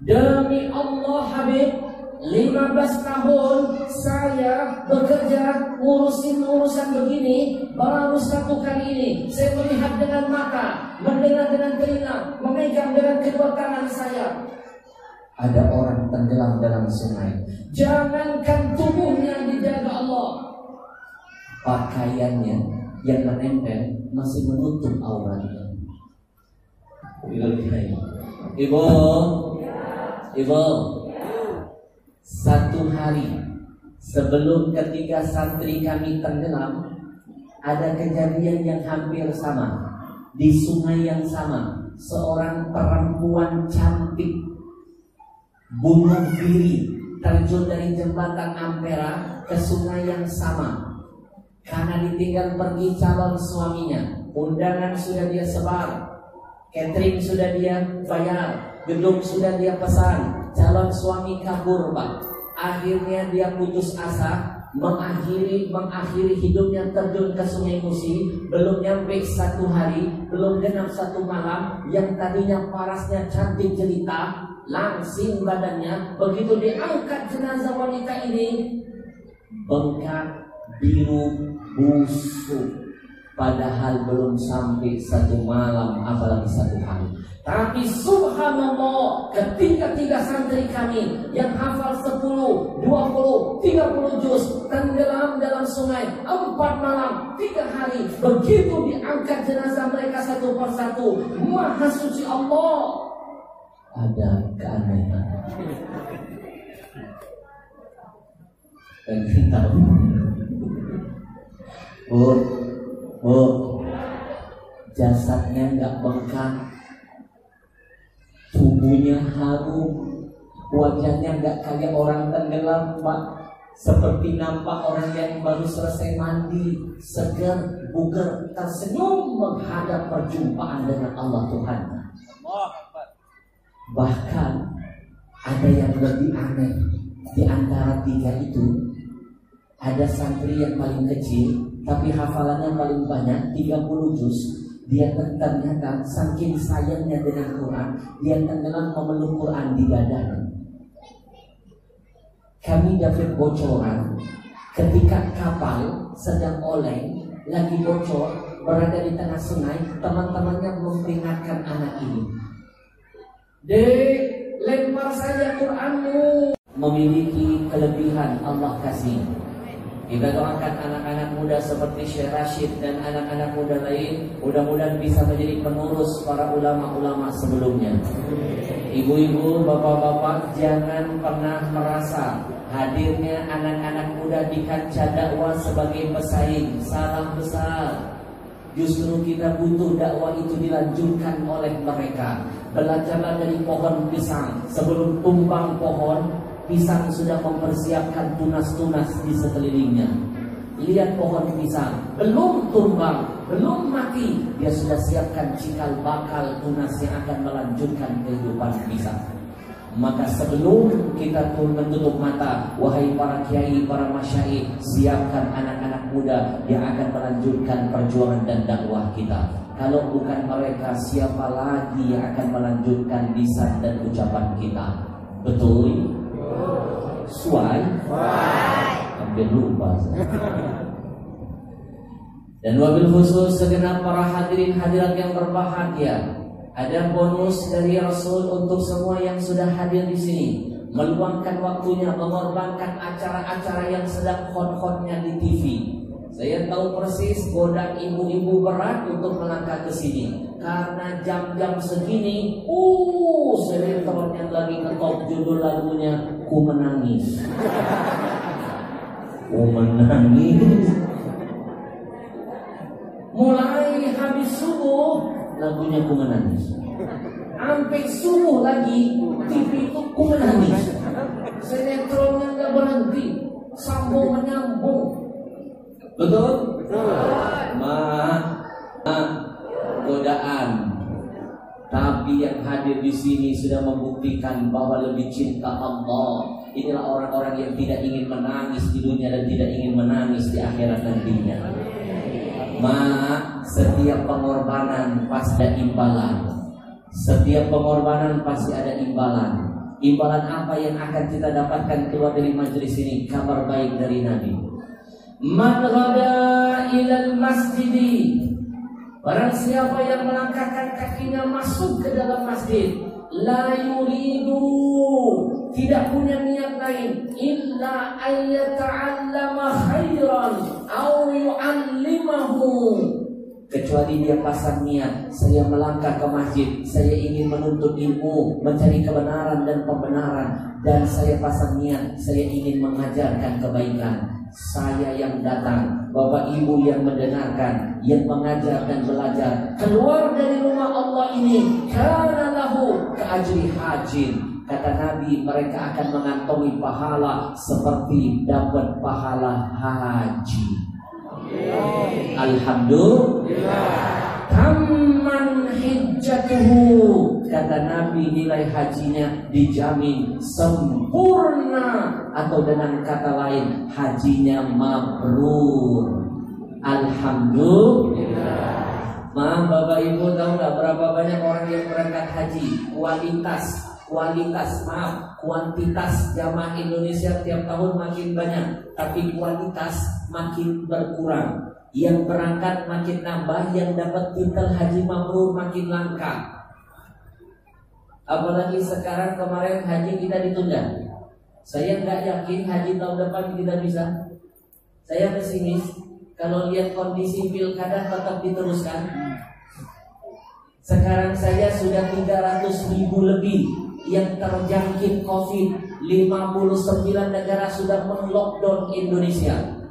S1: demi Allah Habib, 15 tahun saya bekerja ngurusin urusan begini, baru 1 kali ini saya melihat dengan mata, mendengar dengan telinga, memegang dengan kedua tangan saya. Ada orang tenggelam dalam sungai. Jangankan tubuhnya dijaga Allah, pakaiannya yang menempel masih menutup auratnya. Ibu, Ibu, 1 hari sebelum ketiga santri kami tenggelam, ada kejadian yang hampir sama. Di sungai yang sama, seorang perempuan cantik bunuh diri, terjun dari jembatan Ampera ke sungai yang sama. Karena ditinggal pergi calon suaminya. Undangan sudah dia sebar, catering sudah dia bayar, gedung sudah dia pesan, calon suami kabur, Pak. Akhirnya dia putus asa, mengakhiri hidupnya terjun ke Sungai Musi. Belum nyampe 1 hari, belum genap 1 malam, yang tadinya parasnya cantik jelita, langsing badannya, begitu diangkat jenazah wanita ini, bengkak, biru, busuk. Padahal belum sampai 1 malam, apalagi 1 hari. Tapi subhanallah, ketika 3 santri kami yang hafal 10, 20, 30 juz tenggelam dalam sungai 4 malam 3 hari. Begitu diangkat jenazah mereka satu persatu, Maha Suci Allah. Ada keanehan. Dan kita jasadnya nggak bengkak, tubuhnya harum, Wajahnya nggak kayak orang tenggelam, Pak. Seperti nampak orang yang baru selesai mandi, segar, bugar, tersenyum menghadap perjumpaan dengan Allah Tuhan. Bahkan ada yang lebih aneh di antara tiga itu. Ada santri yang paling kecil, tapi hafalannya paling banyak, 30 juz. Dia ternyata saking sayangnya dengan Quran, dia tenggelam memeluk Quran di dadanya. Kami dapat bocoran ketika kapal sedang oleng, lagi bocor, berada di tengah sungai, teman-temannya memperingatkan anak ini. Dek, lempar saja Quranmu. Memiliki kelebihan Allah kasih. Kita doakan anak-anak muda seperti Syekh Rashid dan anak-anak muda lain, mudah-mudahan bisa menjadi penerus para ulama-ulama sebelumnya. Ibu-ibu, bapak-bapak, jangan pernah merasa hadirnya anak-anak muda di kancah dakwah sebagai pesaing. Salah besar. Justru kita butuh dakwah itu dilanjutkan oleh mereka. Belajarlah dari pohon pisang. Sebelum tumbang pohon, pisang sudah mempersiapkan tunas-tunas di sekelilingnya. Lihat pohon pisang, belum tumbang, belum mati, dia sudah siapkan cikal bakal tunas yang akan melanjutkan kehidupan pisang. Maka sebelum kita menutup mata, wahai para kiai, para masyayikh, siapkan anak-anak muda yang akan melanjutkan perjuangan dan dakwah kita. Kalau bukan mereka, siapa lagi yang akan melanjutkan lisan dan ucapan kita? Betul? Suai? Hampir lupa. Dan wabil khusus segenap para hadirin hadirat yang berbahagia, ada bonus dari Rasul untuk semua yang sudah hadir di sini, meluangkan waktunya, mengorbankan acara-acara yang sedang hot-hotnya di TV. Saya tahu persis godaan ibu-ibu berat untuk melangkah ke sini karena jam-jam segini, saya temannya lagi ngetop judul lagunya Ku Menangis. Ku menangis. Mulai habis subuh lagunya Ku Menangis. Sampai subuh lagi TV itu Ku Menangis. Sinetronnya nggak berhenti, sambung menyambung. Betul? Godaan. Tapi yang hadir di sini sudah membuktikan bahwa lebih cinta Allah. Inilah orang-orang yang tidak ingin menangis di dunia dan tidak ingin menangis di akhirat nantinya. Setiap pengorbanan pasti ada imbalan. Setiap pengorbanan pasti ada imbalan. Imbalan apa yang akan kita dapatkan keluar dari majelis ini? Kabar baik dari Nabi. Man ghada ilal masjidi, barang siapa yang melangkahkan kakinya masuk ke dalam masjid, la yuridu, tidak punya niat lain, illa ayyata'allama khairan aw yu'allimahu, kecuali dia pasang niat, saya melangkah ke masjid, saya ingin menuntut ilmu, mencari kebenaran dan pembenaran, dan saya pasang niat, saya ingin mengajarkan kebaikan. Saya yang datang, Bapak Ibu yang mendengarkan, yang mengajar dan belajar, keluar dari rumah Allah ini, kana lahu ka'ajri hajin. Kata Nabi, mereka akan mengantongi pahala seperti dapat pahala haji. Alhamdulillah. Tamman hijjatuhu, kata Nabi, nilai hajinya dijamin sempurna, atau dengan kata lain hajinya mabrur. Alhamdulillah. Maaf Bapak Ibu, tahu nggak berapa banyak orang yang berangkat haji? Kuantitas jamaah Indonesia tiap tahun makin banyak, tapi kualitas makin berkurang. Yang berangkat makin nambah, yang dapat titel haji mabrur makin langka. Apalagi sekarang, kemarin haji kita ditunda. Saya nggak yakin haji tahun depan kita bisa. Saya pesimis. Kalau lihat kondisi pilkada tetap diteruskan. Sekarang saya sudah 300.000 lebih yang terjangkit COVID. 59 negara sudah men-lockdown Indonesia.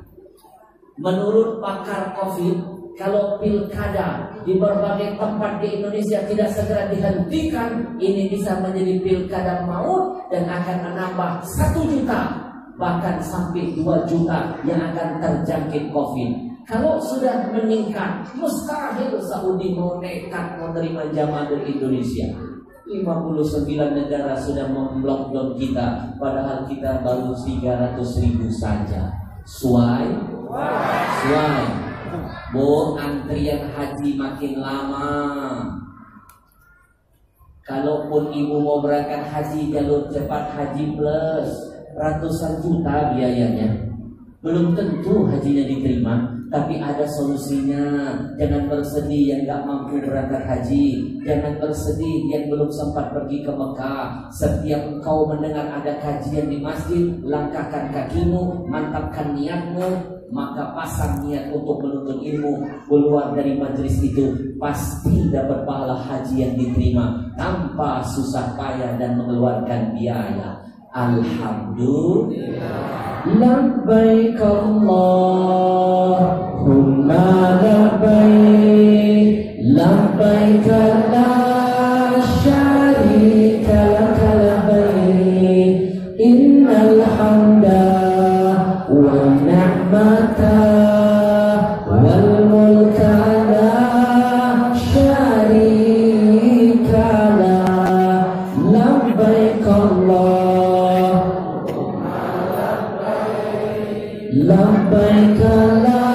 S1: Menurut pakar COVID, kalau pilkada di berbagai tempat di Indonesia tidak segera dihentikan, ini bisa menjadi pilkada maut dan akan menambah 1 juta bahkan sampai 2 juta yang akan terjangkit COVID. Kalau sudah meningkat, mustahil Saudi mau nekat menerima jamaah dari Indonesia. 59 negara sudah memblokir kita, padahal kita baru 300.000 saja. Suai. Bu, antrian haji makin lama. Kalaupun ibu mau berangkat haji jalur cepat haji plus, ratusan juta biayanya. Belum tentu hajinya diterima, tapi ada solusinya. Jangan bersedih yang gak mampu berangkat haji. Jangan bersedih yang belum sempat pergi ke Mekah. Setiap engkau mendengar ada kajian di masjid, langkahkan kakimu, mantapkan niatmu, maka pasang niat untuk menuntut ilmu. Keluar dari majelis itu pasti dapat pahala haji yang diterima tanpa susah payah dan mengeluarkan biaya. Alhamdulillah. Labbaik Allahumma labbaik, labbaik la syarika laka labbaik, innal hamda wan ni'mata wal mulka la syarika lak. Labbaik Allah, labbaik la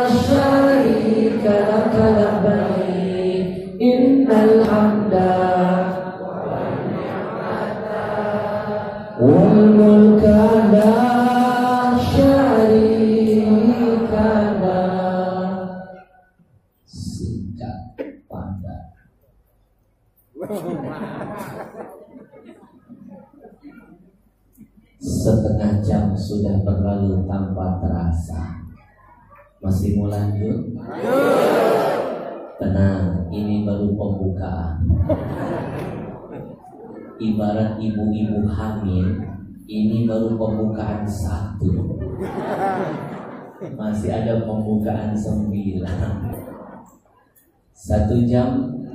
S1: syarika laka labbaik, innal hamda wal mulka la syarika lak. Singkat padat. Setengah jam sudah berlalu tanpa terasa. Masih mau lanjut? Tenang, ini baru pembukaan. Ibarat ibu-ibu hamil, ini baru pembukaan 1. Masih ada pembukaan 9. 1 jam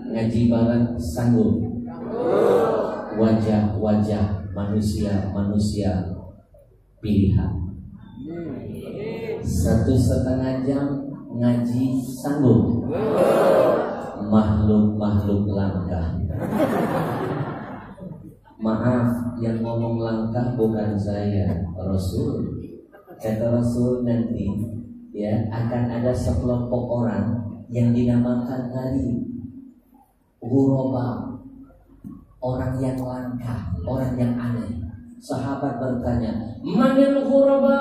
S1: ngaji bareng sanggup? Wajah-wajah manusia pilihan. 1,5 jam ngaji sanggup? Makhluk langka. Maaf, yang ngomong langka bukan saya, Rasul. Kata Rasul, nanti ya akan ada sekelompok orang yang dinamakan tadi ghuraba, orang yang langka, orang yang aneh. Sahabat bertanya, manil ghuraba?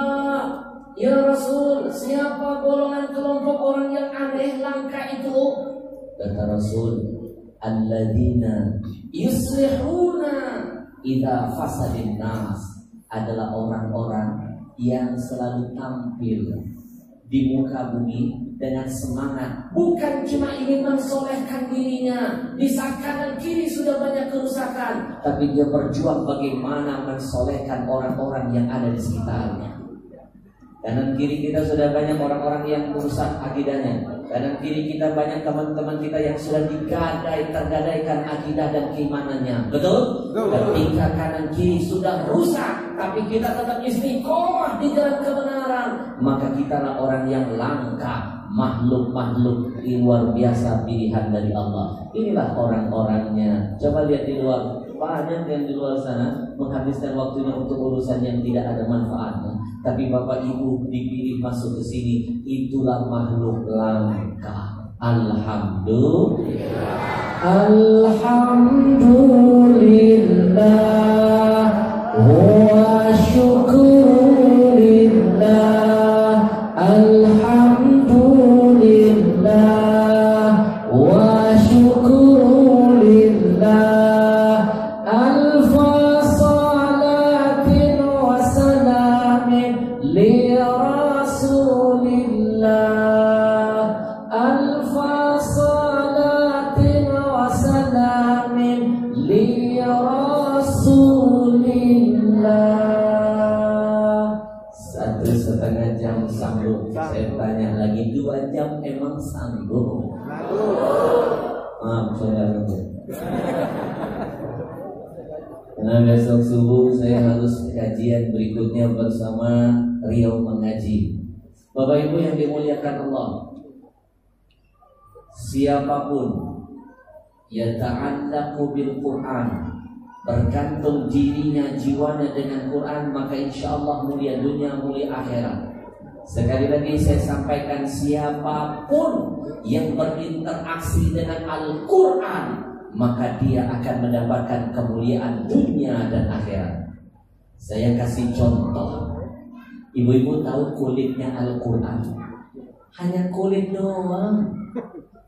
S1: Ya Rasul, siapa golongan kelompok orang yang aneh langka itu? Kata Rasul, alladzina yuslihuna idza fasadin nas, adalah orang-orang yang selalu tampil di muka bumi dengan semangat, bukan cuma ingin mensolehkan dirinya. Di saat kanan kiri sudah banyak kerusakan, tapi dia berjuang bagaimana mensolehkan orang-orang yang ada di sekitarnya. Kanan kiri kita sudah banyak orang-orang yang merusak akidahnya. Kanan kiri kita banyak teman-teman kita yang sudah tergadaikan akidah dan keimanannya. Betul? Ketika kanan kiri sudah rusak, tapi kita tetap istiqomah di jalan kebenaran, maka kitalah orang yang langka, makhluk-makhluk luar biasa pilihan dari Allah. Inilah orang-orangnya. Coba lihat di luar, banyak yang di luar sana menghabiskan waktunya untuk urusan yang tidak ada manfaatnya. Tapi Bapak Ibu dipilih masuk ke sini, itulah makhluk langka. Alhamdulillah. Alhamdulillah wa syukurillah. Alhamdulillah wa syukurillah. Rasulillah memang sanggup. Maaf saudara. Karena besok subuh saya harus kajian berikutnya bersama Riau Mengaji. Bapak Ibu yang dimuliakan Allah, siapapun yang ta'allaqu bil Quran, bergantung dirinya, jiwanya dengan Quran, maka insya Allah mulia dunia, mulia akhirat. Sekali lagi saya sampaikan, siapapun yang berinteraksi dengan Al-Quran, maka dia akan mendapatkan kemuliaan dunia dan akhirat. Saya kasih contoh. Ibu-ibu tahu kulitnya Al-Quran? Hanya kulit doang.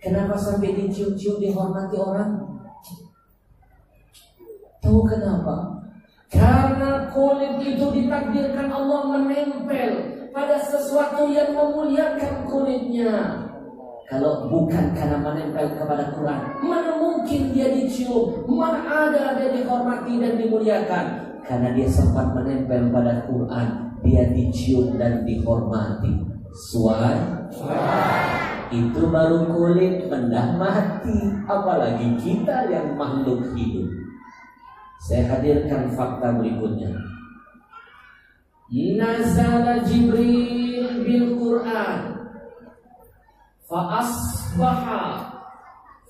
S1: Kenapa sampai dicium-cium, dihormati orang? Tahu kenapa? Karena kulit itu ditakdirkan Allah menempel pada sesuatu yang memuliakan kulitnya. Kalau bukan karena menempel kepada Quran, mana mungkin dia dicium, mana ada dia dihormati dan dimuliakan. Karena dia sempat menempel pada Quran, dia dicium dan dihormati. Suai? Itu baru kulit, benda mati. Apalagi kita yang makhluk hidup. Saya hadirkan fakta berikutnya. Nazala Jibril bil Quran fa asbaha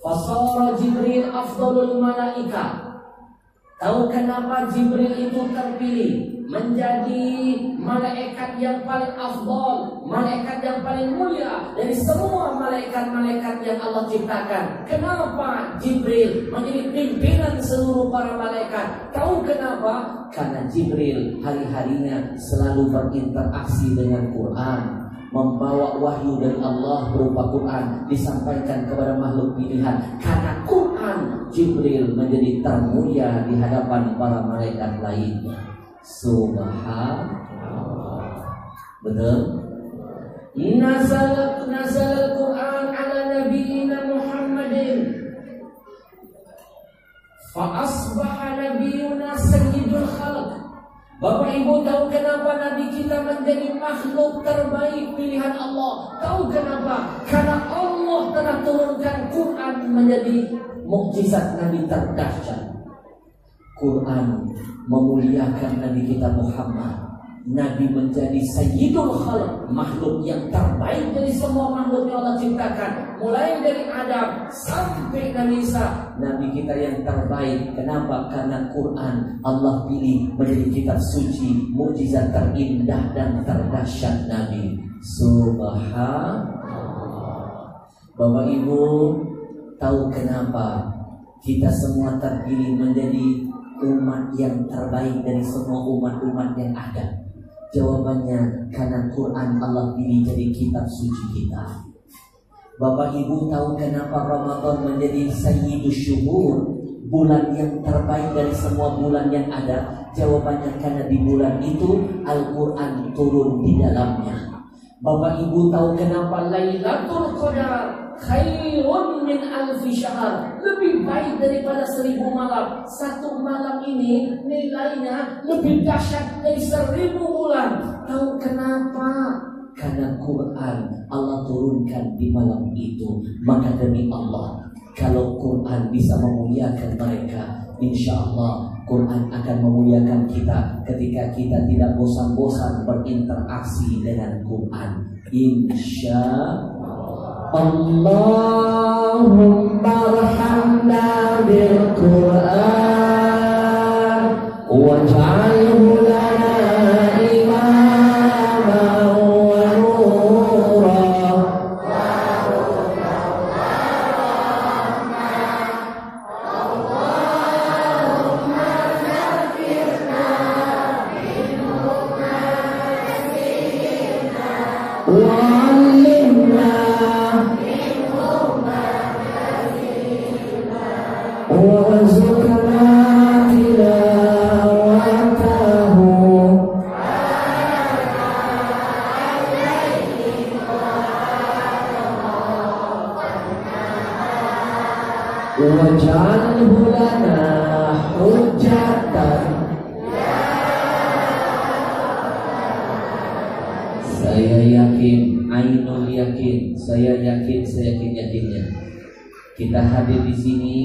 S1: fasara Jibril afdalul malaika. Tahu kenapa Jibril itu terpilih menjadi malaikat yang paling afdal, malaikat yang paling mulia dari semua malaikat-malaikat yang Allah ciptakan? Kenapa Jibril menjadi pimpinan seluruh para malaikat? Tahu kenapa? Karena Jibril hari-harinya selalu berinteraksi dengan Quran, membawa wahyu dari Allah berupa Quran, disampaikan kepada makhluk pilihan. Karena Quran, Jibril menjadi termulia di hadapan para malaikat lainnya. Subhanallah. Betul? Nazal Al-Quran ala nabiyina Muhammadin fa asbaha nabiyuna sayyidul khalq. Bapak Ibu tahu kenapa Nabi kita menjadi makhluk terbaik pilihan Allah? Tahu kenapa? Karena Allah telah turunkan Quran menjadi mukjizat Nabi terdahsyat. Quran memuliakan Nabi kita Muhammad. Nabi menjadi sayyidul khalq, makhluk yang terbaik dari semua makhluk yang Allah ciptakan. Mulai dari Adam sampai Nabi Isa, Nabi kita yang terbaik. Kenapa? Karena Quran Allah pilih menjadi kitab suci, mukjizat terindah dan terdahsyat Nabi. Subhanallah. Bapak Ibu tahu kenapa kita semua terpilih menjadi umat yang terbaik dari semua umat-umat yang ada? Jawabannya karena Quran Allah pilih jadi kitab suci kita. Bapak Ibu tahu kenapa Ramadan menjadi sayyidus syuhur, bulan yang terbaik dari semua bulan yang ada? Jawabannya karena di bulan itu Al-Quran turun di dalamnya. Bapak Ibu tahu kenapa Lailatul Qadar khairun min alfi syahr, lebih baik daripada 1000 malam. Satu malam ini nilainya lebih dahsyat dari 1000 bulan. Tahu kenapa? Karena Quran Allah turunkan di malam itu. Maka demi Allah, kalau Quran bisa memuliakan mereka, insya Allah Quran akan memuliakan kita ketika kita tidak bosan-bosan berinteraksi dengan Quran. Insya Allahumma arhamna bil Quran waj'alhu lana imaman wa nura. Allahumma zakirna minhu ma nasina wa 'allimna warzuqna tilawatahu waj'alhu lana hujjatan. Saya yakin ainul yakin, saya yakin seyakin-yakinnya kita hadir di sini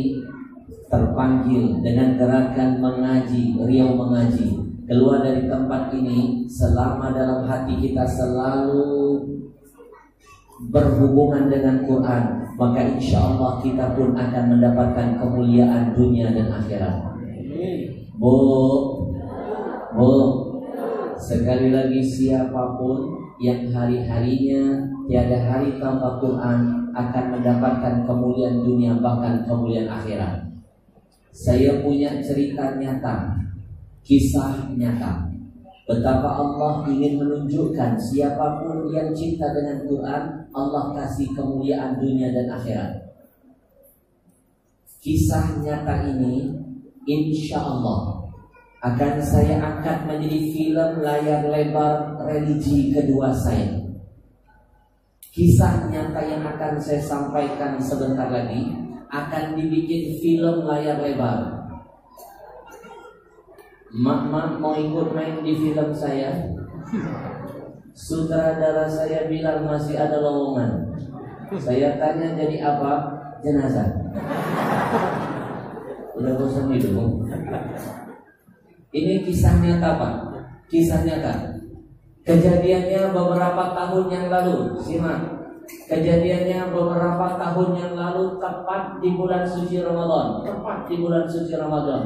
S1: terpanggil dengan gerakan mengaji, riau mengaji. Keluar dari tempat ini selama dalam hati kita selalu berhubungan dengan Quran, maka insya Allah kita pun akan mendapatkan kemuliaan dunia dan akhirat. Bu, sekali lagi siapapun yang hari-harinya tiada hari tanpa Quran akan mendapatkan kemuliaan dunia bahkan kemuliaan akhirat. Saya punya cerita nyata, kisah nyata, betapa Allah ingin menunjukkan siapapun yang cinta dengan Quran, Allah kasih kemuliaan dunia dan akhirat. Kisah nyata ini insya Allah akan saya angkat menjadi film layar lebar religi kedua saya. Kisah nyata yang akan saya sampaikan sebentar lagi akan dibikin film layar lebar. Mak mau ikut main di film saya? Sutradara saya bilang masih ada lowongan. Saya tanya jadi apa? Jenazah. Udah bosan hidup. Ini kisah nyata Pak. Kisah nyata. Kejadiannya beberapa tahun yang lalu. Simak. Kejadiannya beberapa tahun yang lalu, tepat di bulan suci Ramadan. Tepat di bulan suci Ramadan.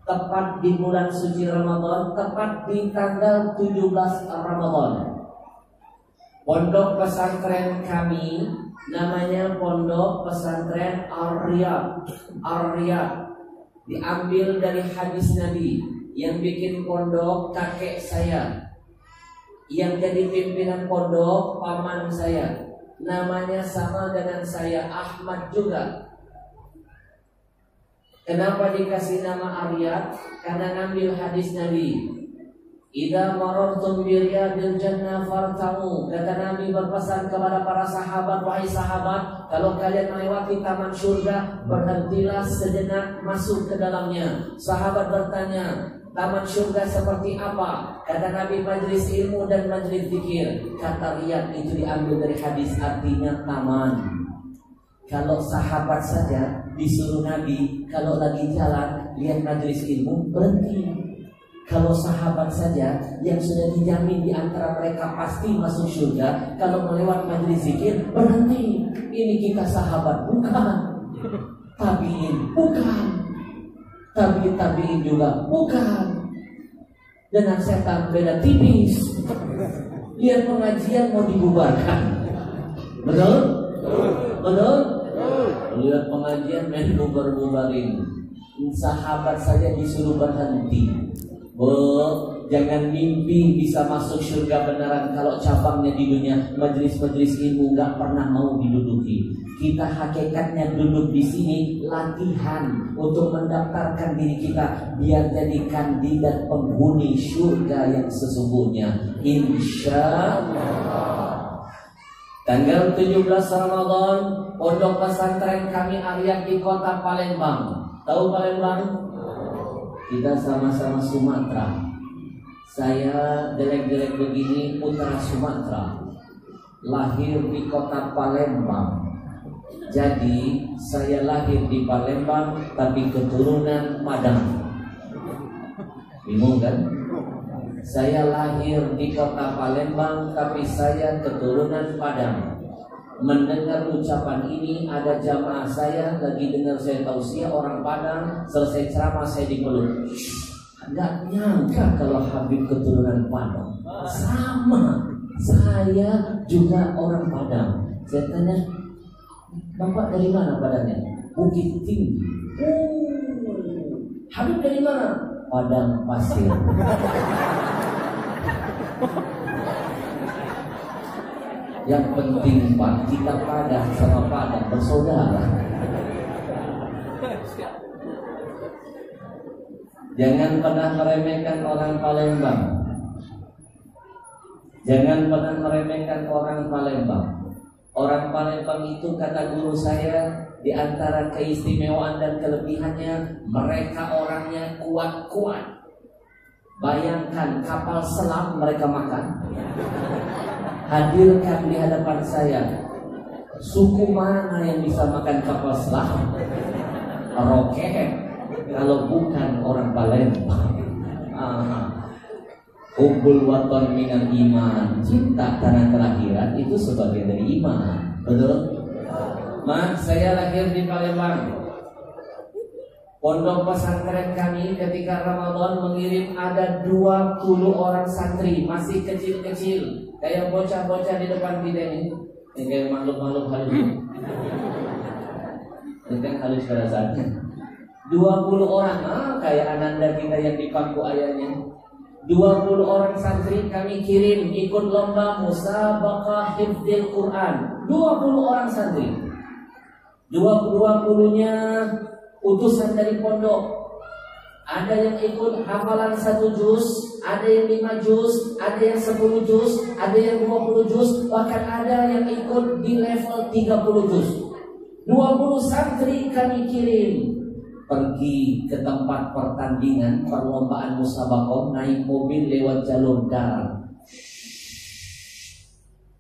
S1: Tepat di bulan suci Ramadan, tepat di tanggal 17 Ramadan. Pondok pesantren kami namanya Pondok Pesantren Ar-Riyad. Diambil dari hadis Nabi. Yang bikin pondok kakek saya. Yang jadi pimpinan pondok paman saya. Namanya sama dengan saya, Ahmad juga. Kenapa dikasih nama Ar-Riyad? Karena ngambil hadis Nabi. Idza marartum bi riyadil jannah fartamu. Kata Nabi berpesan kepada para sahabat, wahai sahabat, kalau kalian melewati taman surga, berhentilah sejenak masuk ke dalamnya. Sahabat bertanya, taman surga seperti apa? Kata Nabi, majlis ilmu dan majlis zikir. Kata Riyad itu diambil dari hadis, artinya taman. Kalau sahabat saja disuruh Nabi, kalau lagi jalan lihat majlis ilmu berhenti. Kalau sahabat saja yang sudah dijamin di antara mereka pasti masuk surga, kalau melewat majlis zikir berhenti. Ini kita sahabat bukan, tabiin bukan, tabiin juga bukan. Dengan setan beda tipis. Lihat pengajian mau dibubarkan. Betul? Betul? Lihat pengajian main bubar-bubarin. Sahabat saja disuruh berhenti. Jangan mimpi bisa masuk surga beneran kalau cabangnya di dunia. Majlis-majlis ilmu gak pernah mau diduduki. Kita hakikatnya duduk di sini latihan untuk mendaftarkan diri kita biar jadi kandidat penghuni surga yang sesungguhnya. Insya Allah. Tanggal 17 Ramadan, pondok pesantren kami Ar-Riyad di kota Palembang. Tahu Palembang? Kita sama-sama Sumatera. Saya jelek-jelek begini putra Sumatera. Lahir di kota Palembang. Jadi saya lahir di Palembang tapi keturunan Padang. Bingung kan? Saya lahir di kota Palembang tapi saya keturunan Padang. Mendengar ucapan ini, ada jamaah saya lagi dengar saya tausiah orang Padang, selesai ceramah saya dipeluk. Nggak nyangka kalau Habib keturunan Padang. Sama, saya juga orang Padang. Saya tanya, Bapak dari mana Padangnya? Bukit Tinggi. Habib dari mana? Padang Pasir. Yang penting Pak, kita Padang sama Padang bersaudara. Jangan pernah meremehkan orang Palembang. Jangan pernah meremehkan orang Palembang. Orang Palembang itu kata guru saya, di antara keistimewaan dan kelebihannya, mereka orangnya kuat-kuat. Bayangkan kapal selam mereka makan. hadirkan di hadapan saya. Suku mana yang bisa makan kapal selam? Roket, kalau bukan orang Palembang. Hubbul waton minal iman, cinta tanah terakhirat itu sebagian dari iman. Betul? Mas, saya lahir di Palembang. Pondok pesantren kami ketika Ramadan mengirim ada 20 orang santri, masih kecil-kecil, kayak bocah-bocah di depan kita ini. Ini kayak makhluk-makhluk halus. Ini kan halus pada saatnya. 20 orang, kayak ananda kita yang di pangku ayahnya. 20 orang santri kami kirim ikut lomba musabaqah hifdzil Quran. 20 orang santri. 20-nya utusan dari pondok. Ada yang ikut hafalan 1 juz, ada yang 5 juz, ada yang 10 juz, ada yang 20 juz, bahkan ada yang ikut di level 30 juz. 20 santri kami kirim pergi ke tempat pertandingan perlombaan musabaqah, naik mobil lewat jalur darat.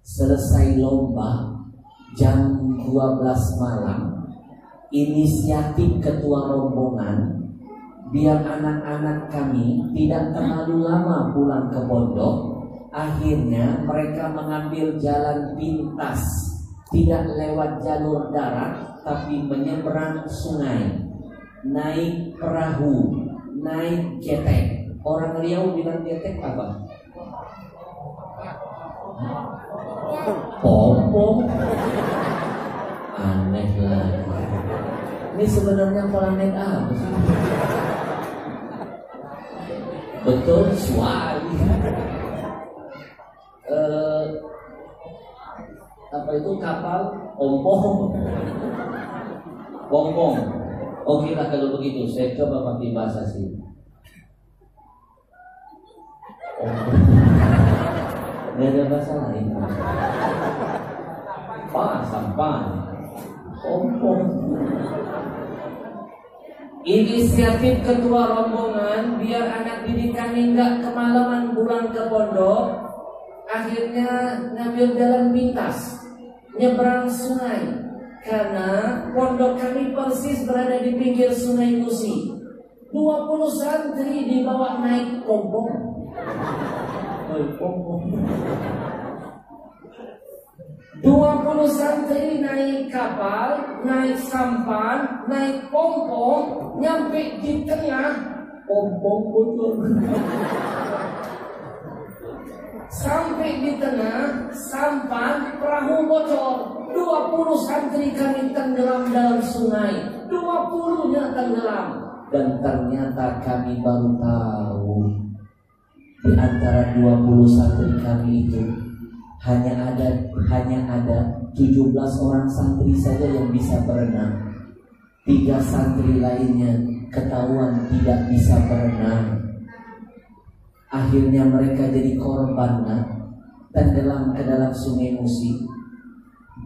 S1: Selesai lomba jam 12 malam, inisiatif ketua rombongan biar anak-anak kami tidak terlalu lama pulang ke pondok. Akhirnya mereka mengambil jalan pintas, tidak lewat jalur darat tapi menyeberang sungai, naik perahu, naik getek. Orang Riau bilang getek apa? Pom-pom. Aneh lah. Ini sebenarnya planet apa sih? Betul, suari. Apa itu kapal? Pom-pom. Pom-pom. Oke lah kalau begitu, saya coba pakai bahasa sih. Nggak ada bahasa lain. Sampan. Pom-pom. Inisiatif ketua rombongan biar anak didik kami nggak kemalaman pulang ke pondok. Akhirnya ngambil jalan pintas, nyebrang sungai. Karena pondok kami persis berada di pinggir sungai Musi. 20 santri dibawa naik pom-pom. 20 santri naik kapal, naik sampan, naik pom-pom, nyampe di tengah, pom-pom bocor. Sampai di tengah, sampan, perahu bocor. 20 santri kami tenggelam dalam sungai. 20-nya tenggelam. Dan ternyata kami baru tahu, di antara 20 santri kami itu hanya ada 17 orang santri saja yang bisa berenang. 3 santri lainnya ketahuan tidak bisa berenang. Akhirnya mereka jadi korban, tenggelam ke dalam sungai Musi.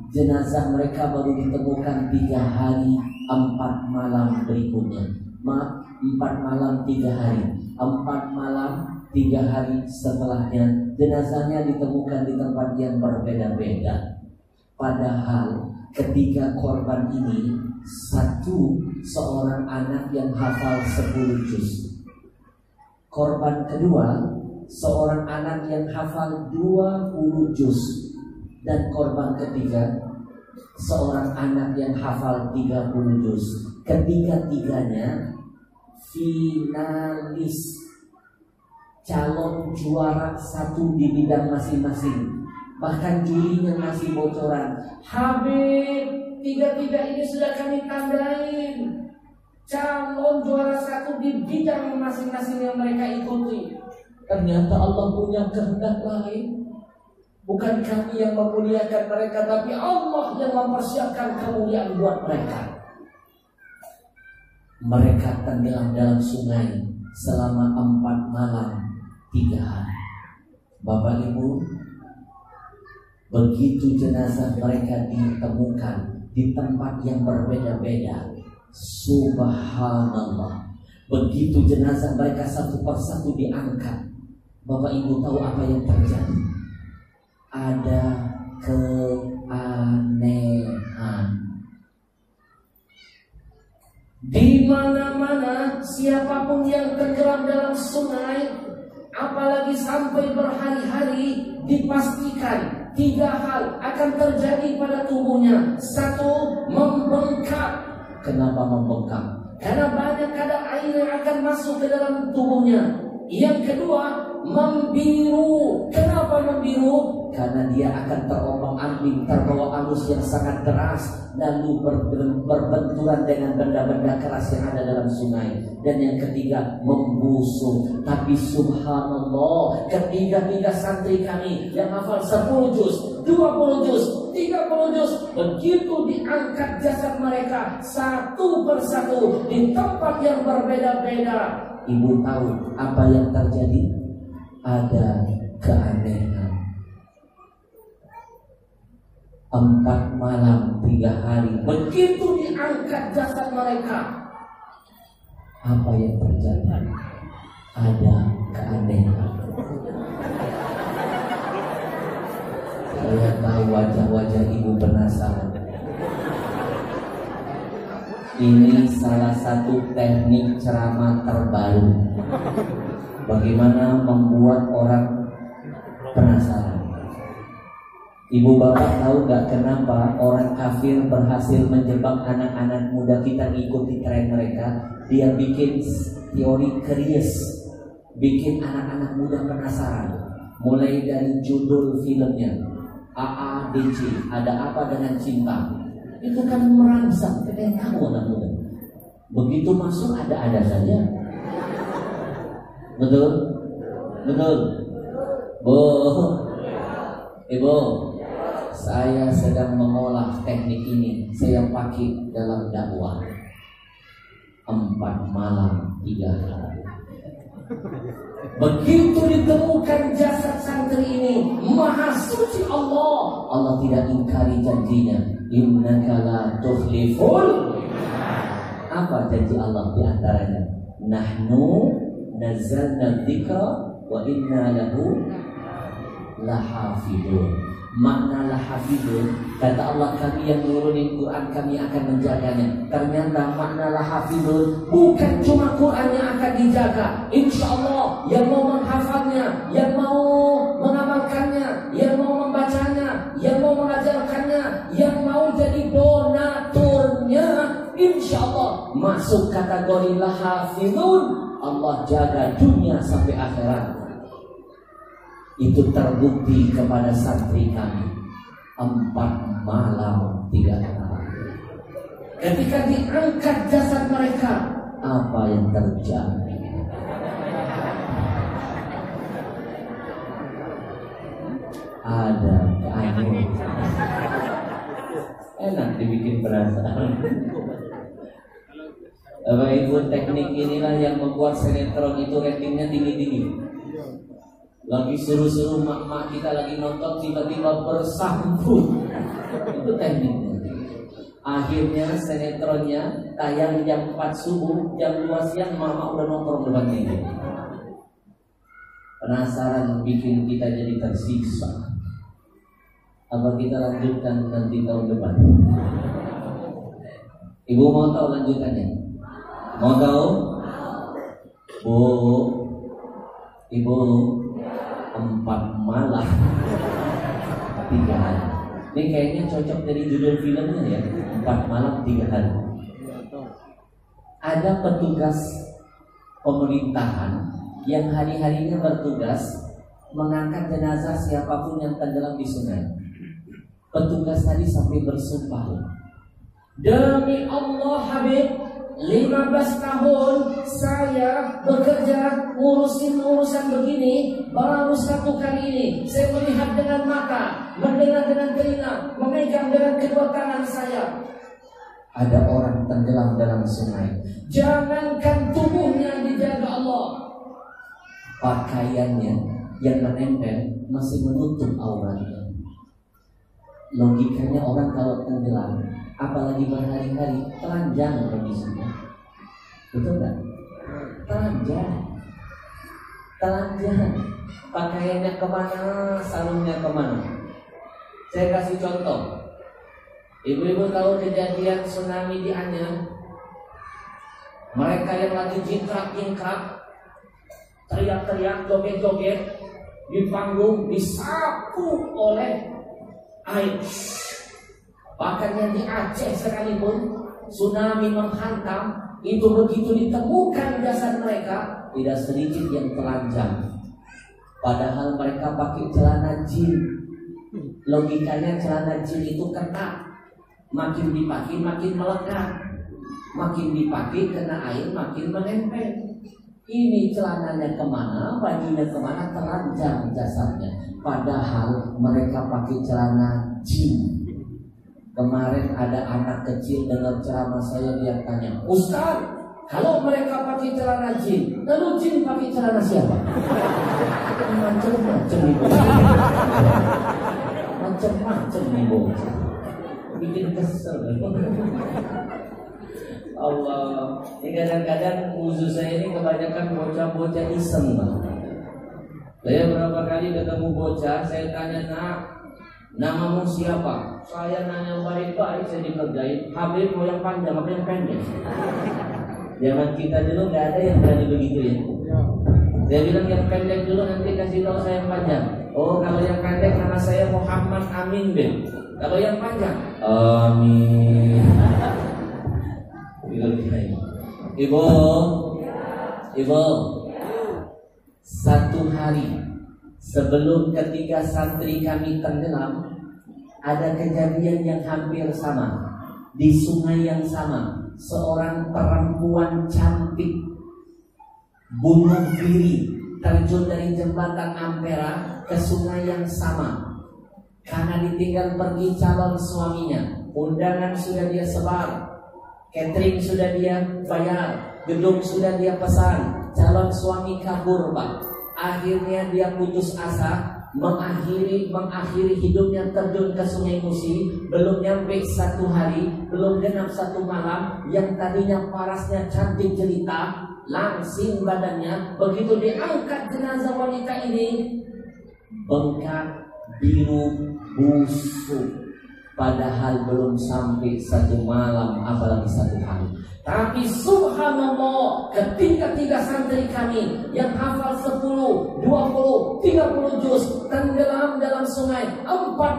S1: Jenazah mereka baru ditemukan 3 hari 4 malam berikutnya. 4 malam 3 hari. 4 malam 3 hari setelahnya jenazahnya ditemukan di tempat yang berbeda-beda. Padahal ketiga korban ini, seorang anak yang hafal 10 juz. Korban kedua, seorang anak yang hafal 20 juz. Dan korban ketiga, seorang anak yang hafal 30 juz. Ketiga-tiganya finalis, calon juara 1 di bidang masing-masing. Bahkan jurinya masih bocoran. Habib, 3 ini sudah kami tandain calon juara 1 di bidang masing-masing yang mereka ikuti. Ternyata Allah punya kehendak lain. Bukan kami yang memuliakan mereka, tapi Allah yang mempersiapkan kemuliaan buat mereka. Mereka tenggelam dalam sungai selama 4 malam 3 hari. Bapak Ibu, begitu jenazah mereka ditemukan di tempat yang berbeda-beda, subhanallah, begitu jenazah mereka satu persatu diangkat, Bapak Ibu tahu apa yang terjadi? ada keanehan. Di mana-mana siapapun yang tenggelam dalam sungai, apalagi sampai berhari-hari, dipastikan 3 hal akan terjadi pada tubuhnya. 1, membengkak. Kenapa membengkak? Karena banyak kadar air yang akan masuk ke dalam tubuhnya. Yang kedua, membiru. Kenapa membiru? Karena dia akan terombang-ambing, terbawa arus yang sangat deras, lalu berbenturan dengan benda-benda keras yang ada dalam sungai. Dan yang ketiga, membusuk. Tapi subhanallah, ketiga santri kami yang hafal 10 juz, 20 juz, 30 juz, begitu diangkat jasad mereka satu persatu di tempat yang berbeda-beda. Ibu tahu apa yang terjadi? Ada keanehan. 4 malam 3 hari. Begitu diangkat jasad mereka, apa yang terjadi? Ada keanehan. Saya tahu wajah-wajah ibu penasaran. Ini salah satu teknik ceramah terbaru. Bagaimana membuat orang penasaran. Ibu bapak tahu gak kenapa orang kafir berhasil menjebak anak-anak muda kita ikuti tren mereka? Dia bikin teori curious, bikin anak-anak muda penasaran. Mulai dari judul filmnya, AADC, ada apa dengan cinta? Itu kan merangsang pengen kamu anak muda. Begitu masuk ada-ada saja. Betul? Betul? Bu, Ibu, saya sedang mengolah teknik ini. Saya pakai dalam dakwah 4 malam 3 hari. Begitu ditemukan jasad santri ini, maha suci Allah. Allah tidak ingkari janjinya. Innaka la tukhliful. Apa janji Allah di antaranya? Nahnu nazzalna dzikra wa inna lahu lahafidun. Makna lahafidun, kata Allah, kami yang nurunin Quran, kami akan menjaganya. Ternyata makna lahafidun bukan cuma Quran yang akan dijaga. Insya Allah yang mau menghafalnya, yang mau mengamalkannya, yang mau membacanya, yang mau mengajarkannya, yang mau jadi donaturnya, insya Allah masuk kategori lahafidun. Allah jaga dunia sampai akhirat. Itu terbukti kepada santri kami 4 malam 3 hari. Ketika diangkat jasad mereka, apa yang terjadi? Ada keanehan. Enak dibikin penasaran. Bapak Ibu, teknik inilah yang membuat sinetron itu ratingnya tinggi-tinggi. Lagi seru-seru mak-mak kita lagi nonton, tiba-tiba bersambut. Itu tekniknya. Akhirnya sinetronnya tayang jam 4 subuh, jam 2 siang mama udah nongkrong depan TV. Penasaran, bikin kita jadi tersiksa. Apa kita lanjutkan nanti tahun depan? Ibu mau tahu lanjutannya? Mau tahu? Bu, Ibu, 4 malam 3 hari. Ini kayaknya cocok dari judul filmnya ya, 4 malam 3 hari. Ada petugas pemerintahan yang hari-harinya bertugas mengangkat jenazah siapapun yang tenggelam di sungai. Petugas tadi sampai bersumpah, demi Allah Habib, 15 tahun saya bekerja ngurusin urusan begini, baru 1 kali ini saya melihat dengan mata, mendengar dengan telinga, memegang dengan kedua tangan saya. Ada orang tenggelam dalam sungai. Jangankan tubuhnya dijaga Allah, pakaiannya yang menempel masih menutup auratnya. Logikanya orang kalau tenggelam, apalagi berhari-hari, telanjang kondisinya. Betul gak? Telanjang. Pakaiannya kemana, sarungnya kemana. Saya kasih contoh. Ibu-ibu tahu kejadian tsunami di Anyar? Mereka yang lagi jingkrak-jingkrak, teriak-teriak, joget-joget di panggung disapu oleh air. Bahkan yang di Aceh sekalipun tsunami menghantam, itu begitu ditemukan jasad mereka, tidak sedikit yang telanjang. Padahal mereka pakai celana jin. Logikanya celana jin itu ketat, makin dipakai makin melekat, makin dipakai kena air makin menempel. Ini celananya kemana, bajunya kemana, telanjang jasadnya. Padahal mereka pakai celana jin. Kemarin ada anak kecil dengar ceramah saya, dia tanya, Ustaz, kalau mereka pakai celana jin, lalu jin pakai celana siapa? Macam-macam nih bocah. Macam-macam nih bocah. Bikin kesel. Allah, ini kadang-kadang musuh saya ini kebanyakan bocah-bocah iseng, Bang. Saya berapa kali ketemu bocah, saya tanya, nak, namamu siapa? Saya nanya baik-baik, saya dikerjain. Habib mau yang panjang apa yang pendek? Zaman kita dulu nggak ada yang berani begitu ya. Saya bilang yang pendek dulu, nanti kasih tahu saya yang panjang. Oh, kalau yang pendek nama saya Muhammad Amin bin. Kalau yang panjang, Amin. Ibu, ibu, satu hari sebelum ketiga santri kami tenggelam, ada kejadian yang hampir sama di sungai yang sama. Seorang perempuan cantik bunuh diri, terjun dari jembatan Ampera ke sungai yang sama karena ditinggal pergi calon suaminya. Undangan sudah dia sebar, catering sudah dia bayar, gedung sudah dia pesan, calon suami kabur, Pak. Akhirnya dia putus asa, mengakhiri hidupnya terjun ke Sungai Musi. Belum nyampe satu hari, belum genap satu malam, yang tadinya parasnya cantik jelita, langsing badannya, begitu diangkat jenazah wanita ini, bengkak, biru, busuk. Padahal belum sampai satu malam, apalagi satu hari. Tapi subhanallah, ketika tiga santri kami yang hafal 10, 20, 30 juz tenggelam dalam sungai 4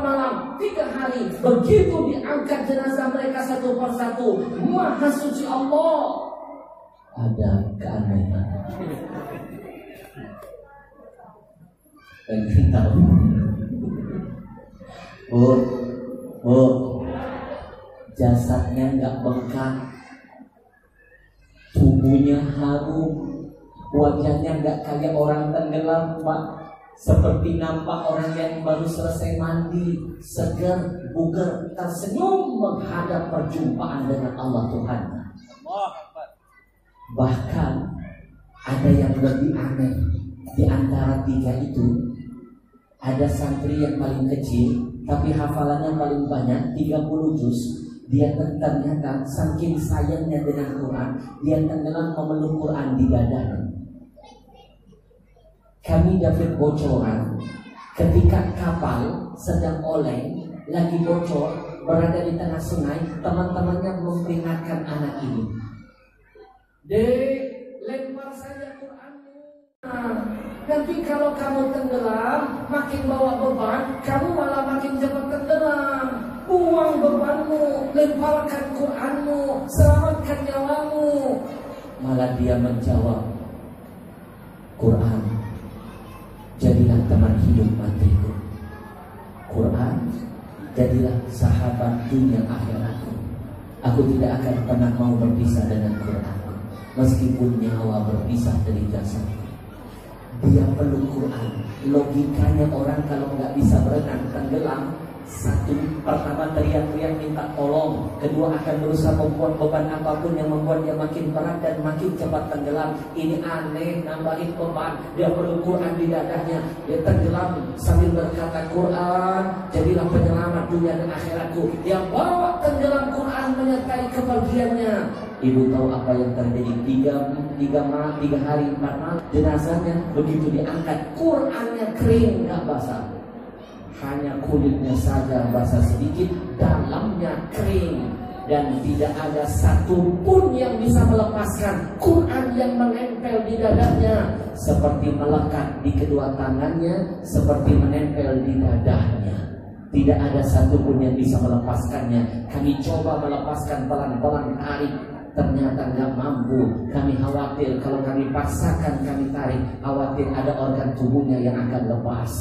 S1: malam 3 hari, begitu diangkat jenazah mereka satu persatu, Maha Suci Allah, ada keanehan. Pengen tahu? Jasadnya nggak bengkak, tubuhnya harum, wajahnya nggak kayak orang tenggelam, Pak. Seperti nampak orang yang baru selesai mandi, segar, bugar, tersenyum menghadap perjumpaan dengan Allah Tuhan. Bahkan ada yang lebih aneh di antara tiga itu. Ada santri yang paling kecil, tapi hafalannya paling banyak, 30 juz. Dia ternyata saking sayangnya dengan Quran, dia tenggelam memeluk Quran di dadanya. Kami dapat bocoran ketika kapal sedang oleng, lagi bocor, berada di tengah sungai, teman-temannya memperingatkan anak ini. Dek, lempar saja Quranmu. Nanti kalau kamu tenggelam, makin bawa beban, kamu malah makin cepat tenggelam. Buang bebanmu, lemparkan Quranmu, selamatkan nyawamu. Malah dia menjawab, Quran, jadilah teman hidup matiku. Quran, jadilah sahabat dunia akhiratku. Aku tidak akan pernah mau berpisah dengan Quran, meskipun nyawa berpisah dari jasadku. Dia peluk Quran. Logikanya orang kalau nggak bisa berenang tenggelam, satu, pertama teriak-teriak minta tolong, kedua akan berusaha membuat beban apapun yang membuat dia makin berat dan makin cepat tenggelam. Ini aneh, nambahin beban. Dia peluk Quran di dadanya, dia tenggelam sambil berkata, Quran, jadilah penyelamat dunia dan akhiratku. Dia bawa tenggelam Quran menyertai kepergiannya. Ibu tahu apa yang terjadi? 3 hari 4 malam jenazahnya begitu diangkat, Qurannya kering, nggak basah. hanya kulitnya saja basah sedikit, dalamnya kering, dan tidak ada satupun yang bisa melepaskan Quran yang menempel di dadanya, seperti melekat di kedua tangannya, seperti menempel di dadanya. Tidak ada satupun yang bisa melepaskannya. Kami coba melepaskan pelan-pelan, tarik, ternyata nggak mampu. Kami khawatir kalau kami paksakan, kami tarik, khawatir ada organ tubuhnya yang akan lepas.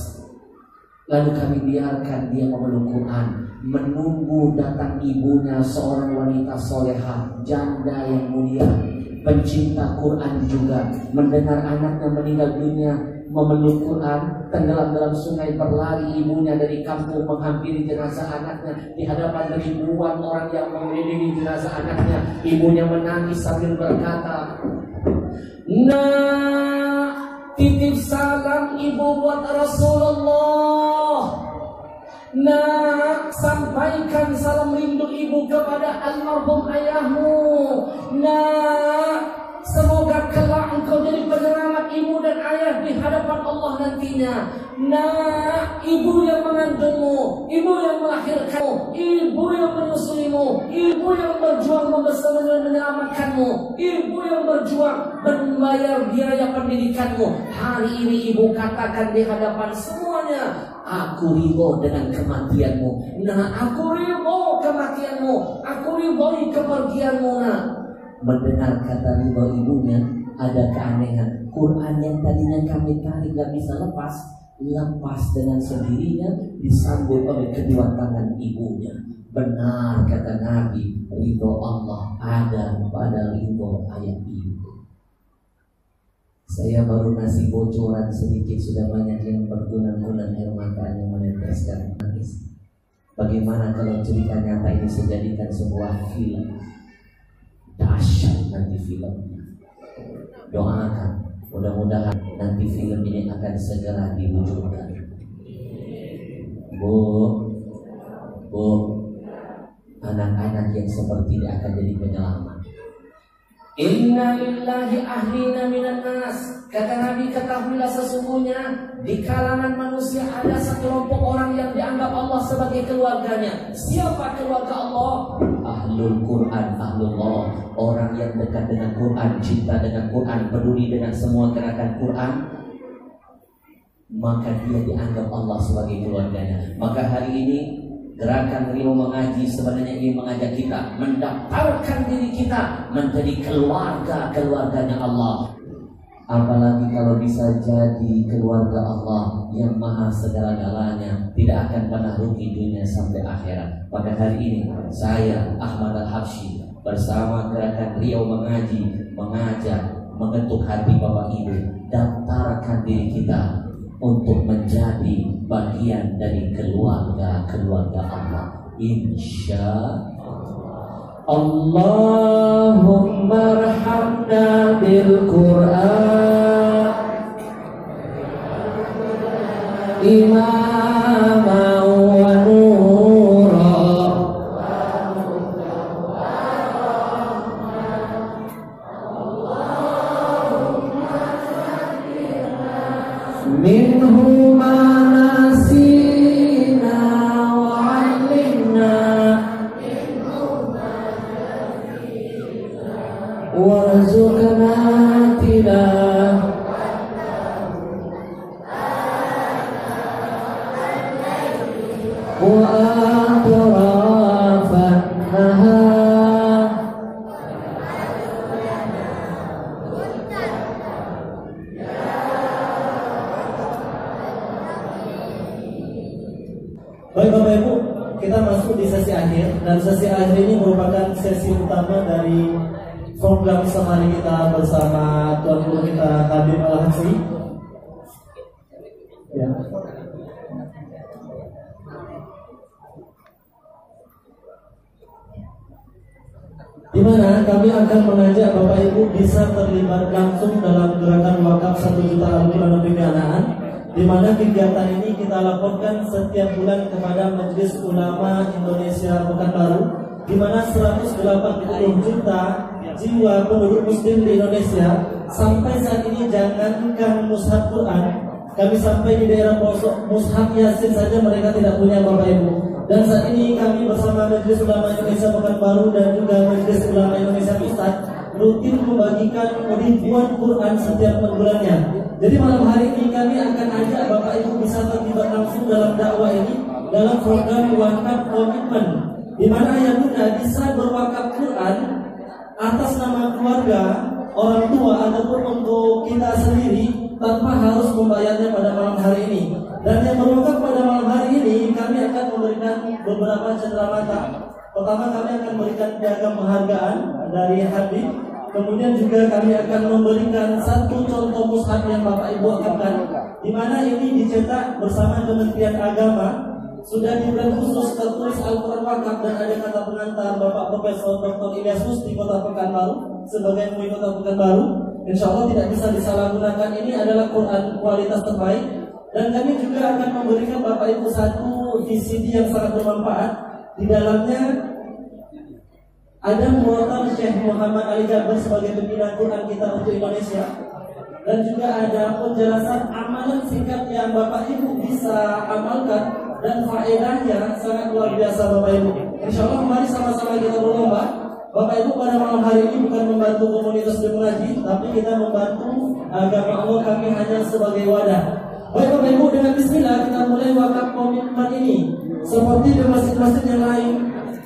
S1: Lalu kami biarkan dia memeluk Quran, menunggu datang ibunya, seorang wanita solehah, janda yang mulia, pencinta Quran juga, mendengar anaknya meninggal dunia, memeluk Quran, tenggelam dalam sungai, berlari ibunya dari kampung menghampiri jenazah anaknya di hadapan ribuan orang yang mengelilingi jenazah anaknya. Ibunya menangis sambil berkata, "Nah, titip salam ibu buat Rasulullah. Nah, sampaikan salam rindu ibu kepada almarhum ayahmu. Nah, semoga kelak engkau jadi penyelamat ibu dan ayah di hadapan Allah nantinya. Nah, ibu yang mengandungmu, ibu yang melahirkanmu, ibu yang menyusuimu, ibu yang berjuang menyelamatkanmu, ibu yang berjuang membayar biaya pendidikanmu. Hari ini ibu katakan di hadapan semuanya, aku ridho dengan kematianmu. Nah, aku ridho kematianmu, aku ridhoi kepergianmu. Nah, mendengar kata ridho ibunya, ada keanehan. Quran yang tadinya kami tarik gak bisa lepas dengan sendirinya, disambut oleh kedua tangan ibunya. Benar kata Nabi, ridho Allah ada pada ridho ayah ibu. Saya baru ngasih bocoran sedikit, sudah banyak yang berkunang-kunang air mata yang meneteskan nangis. Bagaimana kalau cerita nyata ini dijadikan sebuah film? Dahsyat nanti filmnya. Doakan, mudah-mudahan nanti film ini akan segera diwujudkan. Bu, anak-anak yang seperti ini akan jadi penyelamat. Inna lillahi ahlina minan nas. Kata Nabi, ketahuilah sesungguhnya di kalangan manusia ada sekelompok orang yang dianggap Allah sebagai keluarganya. Siapa keluarga Allah? Ahlul Quran, ahlullah. Orang yang dekat dengan Quran, cinta dengan Quran, peduli dengan semua gerakan Quran, maka dia dianggap Allah sebagai keluarganya. Maka hari ini gerakan Rio Mengaji sebenarnya ingin mengajak kita mendaftarkan diri kita menjadi keluarganya Allah. Apalagi kalau bisa jadi keluarga Allah yang maha segala-galanya, tidak akan pernah rugi dunia sampai akhirat. Maka hari ini saya Ahmad Al-Habsyi bersama gerakan Rio Mengaji mengajak, mengetuk hati Bapak Ibu, daftarkan diri kita untuk menjadi bagian dari keluarga Allah. Insya Allahumma arhamna bil Quran imama wa nura minhu ma nasina wa 'allimna warzuqna tilah wa atrafan nahar.
S2: Baik Bapak Ibu, kita masuk di sesi akhir, dan sesi akhir ini merupakan sesi utama dari program sehari kita bersama Tuan Guru kita Habib Al-Habsyi. Ya. Di mana kami akan mengajak Bapak Ibu bisa terlibat langsung dalam gerakan wakaf 1 juta Al-Quran untuk keanaan, di mana kegiatan ini kita laporkan setiap bulan kepada Majelis Ulama Indonesia Pekanbaru, di mana 180 juta jiwa penduduk muslim di Indonesia sampai saat ini jangankan mushaf Quran, Kami sampai di daerah pelosok Mushaf Yasin saja mereka tidak punya Bapak Ibu. Dan saat ini kami bersama Majelis Ulama Indonesia Pekanbaru dan juga Majelis Ulama Indonesia Pusat rutin membagikan ribuan Quran setiap bulannya. Jadi malam hari ini kami akan ajak Bapak Ibu bisa terlibat langsung dalam dakwah ini dalam program wakaf komitmen, di mana ayah bunda bisa berwakaf Quran atas nama keluarga, orang tua ataupun untuk kita sendiri tanpa harus membayarnya pada malam hari ini. Dan yang berwakaf pada malam hari ini kami akan memberikan beberapa cenderamata. Pertama kami akan memberikan piagam penghargaan dari Habib. Kemudian juga kami akan memberikan satu contoh mushaf yang Bapak Ibu akan, di mana ini dicetak bersama Kementerian Agama. Sudah diberi khusus tertulis Al-Quran wakaf dan ada kata pengantar Bapak Profesor Dr. Ilyas Musti Kota Pekanbaru sebagai MUI Kota Pekanbaru. Insya Allah tidak bisa disalahgunakan. Ini adalah Quran kualitas terbaik. Dan kami juga akan memberikan Bapak Ibu satu VCD yang sangat bermanfaat. Di dalamnya ada muatan Syekh Muhammad Ali Jabir sebagai pembina Quran kita untuk Indonesia. Dan juga ada penjelasan amalan singkat yang Bapak Ibu bisa amalkan dan faedahnya sangat luar biasa Bapak Ibu. Insya Allah mari sama-sama kita berlomba. Bapak Ibu pada malam hari ini bukan membantu komunitas di mengaji, tapi kita membantu agama Allah, kami hanya sebagai wadah. Baik Bapak Ibu, dengan bismillah kita mulai wakaf komitmen ini. Seperti di masjid-masjid yang lain,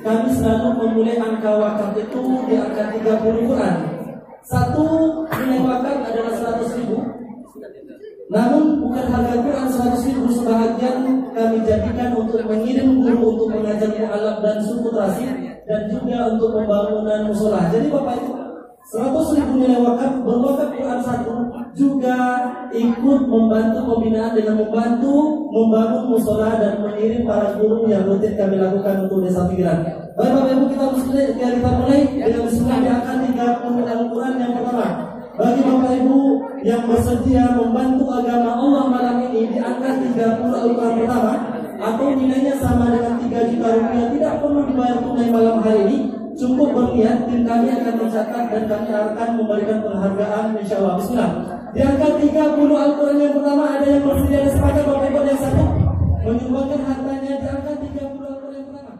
S2: kami selalu memulai angka wakaf itu di angka 30 Quran. Satu nilai wakaf adalah 100.000. Namun bukan harga Quran 100.000, sebahagian kami jadikan untuk mengirim guru untuk mengajar mu'alaf dan suku terasi, dan juga untuk pembangunan musola. Jadi Bapak Ibu, 100.000 nilai wakaf, berwakaf Quran satu, juga ikut membantu pembinaan dengan membantu membangun musola dan mengirim para guru yang rutin kami lakukan untuk desa pinggiran. Baik Bapak Ibu, kita mulai dengan bismillah di angka 30 Al-Quran yang pertama. Bagi Bapak Ibu yang bersedia membantu agama Allah malam ini di angka 30 Al-Quran pertama, atau nilainya sama dengan 3 juta rupiah, tidak perlu dibayar tunai malam hari ini, cukup berniat, tim kami akan mencatat dan kami akan memberikan penghargaan insyaallah. Bismillah. Di angka 30 Al-Quran yang pertama, ada yang bersedia dan sepakat Bapak Ibu yang satu menyumbangkan hartanya di angka 30 Al-Quran yang pertama.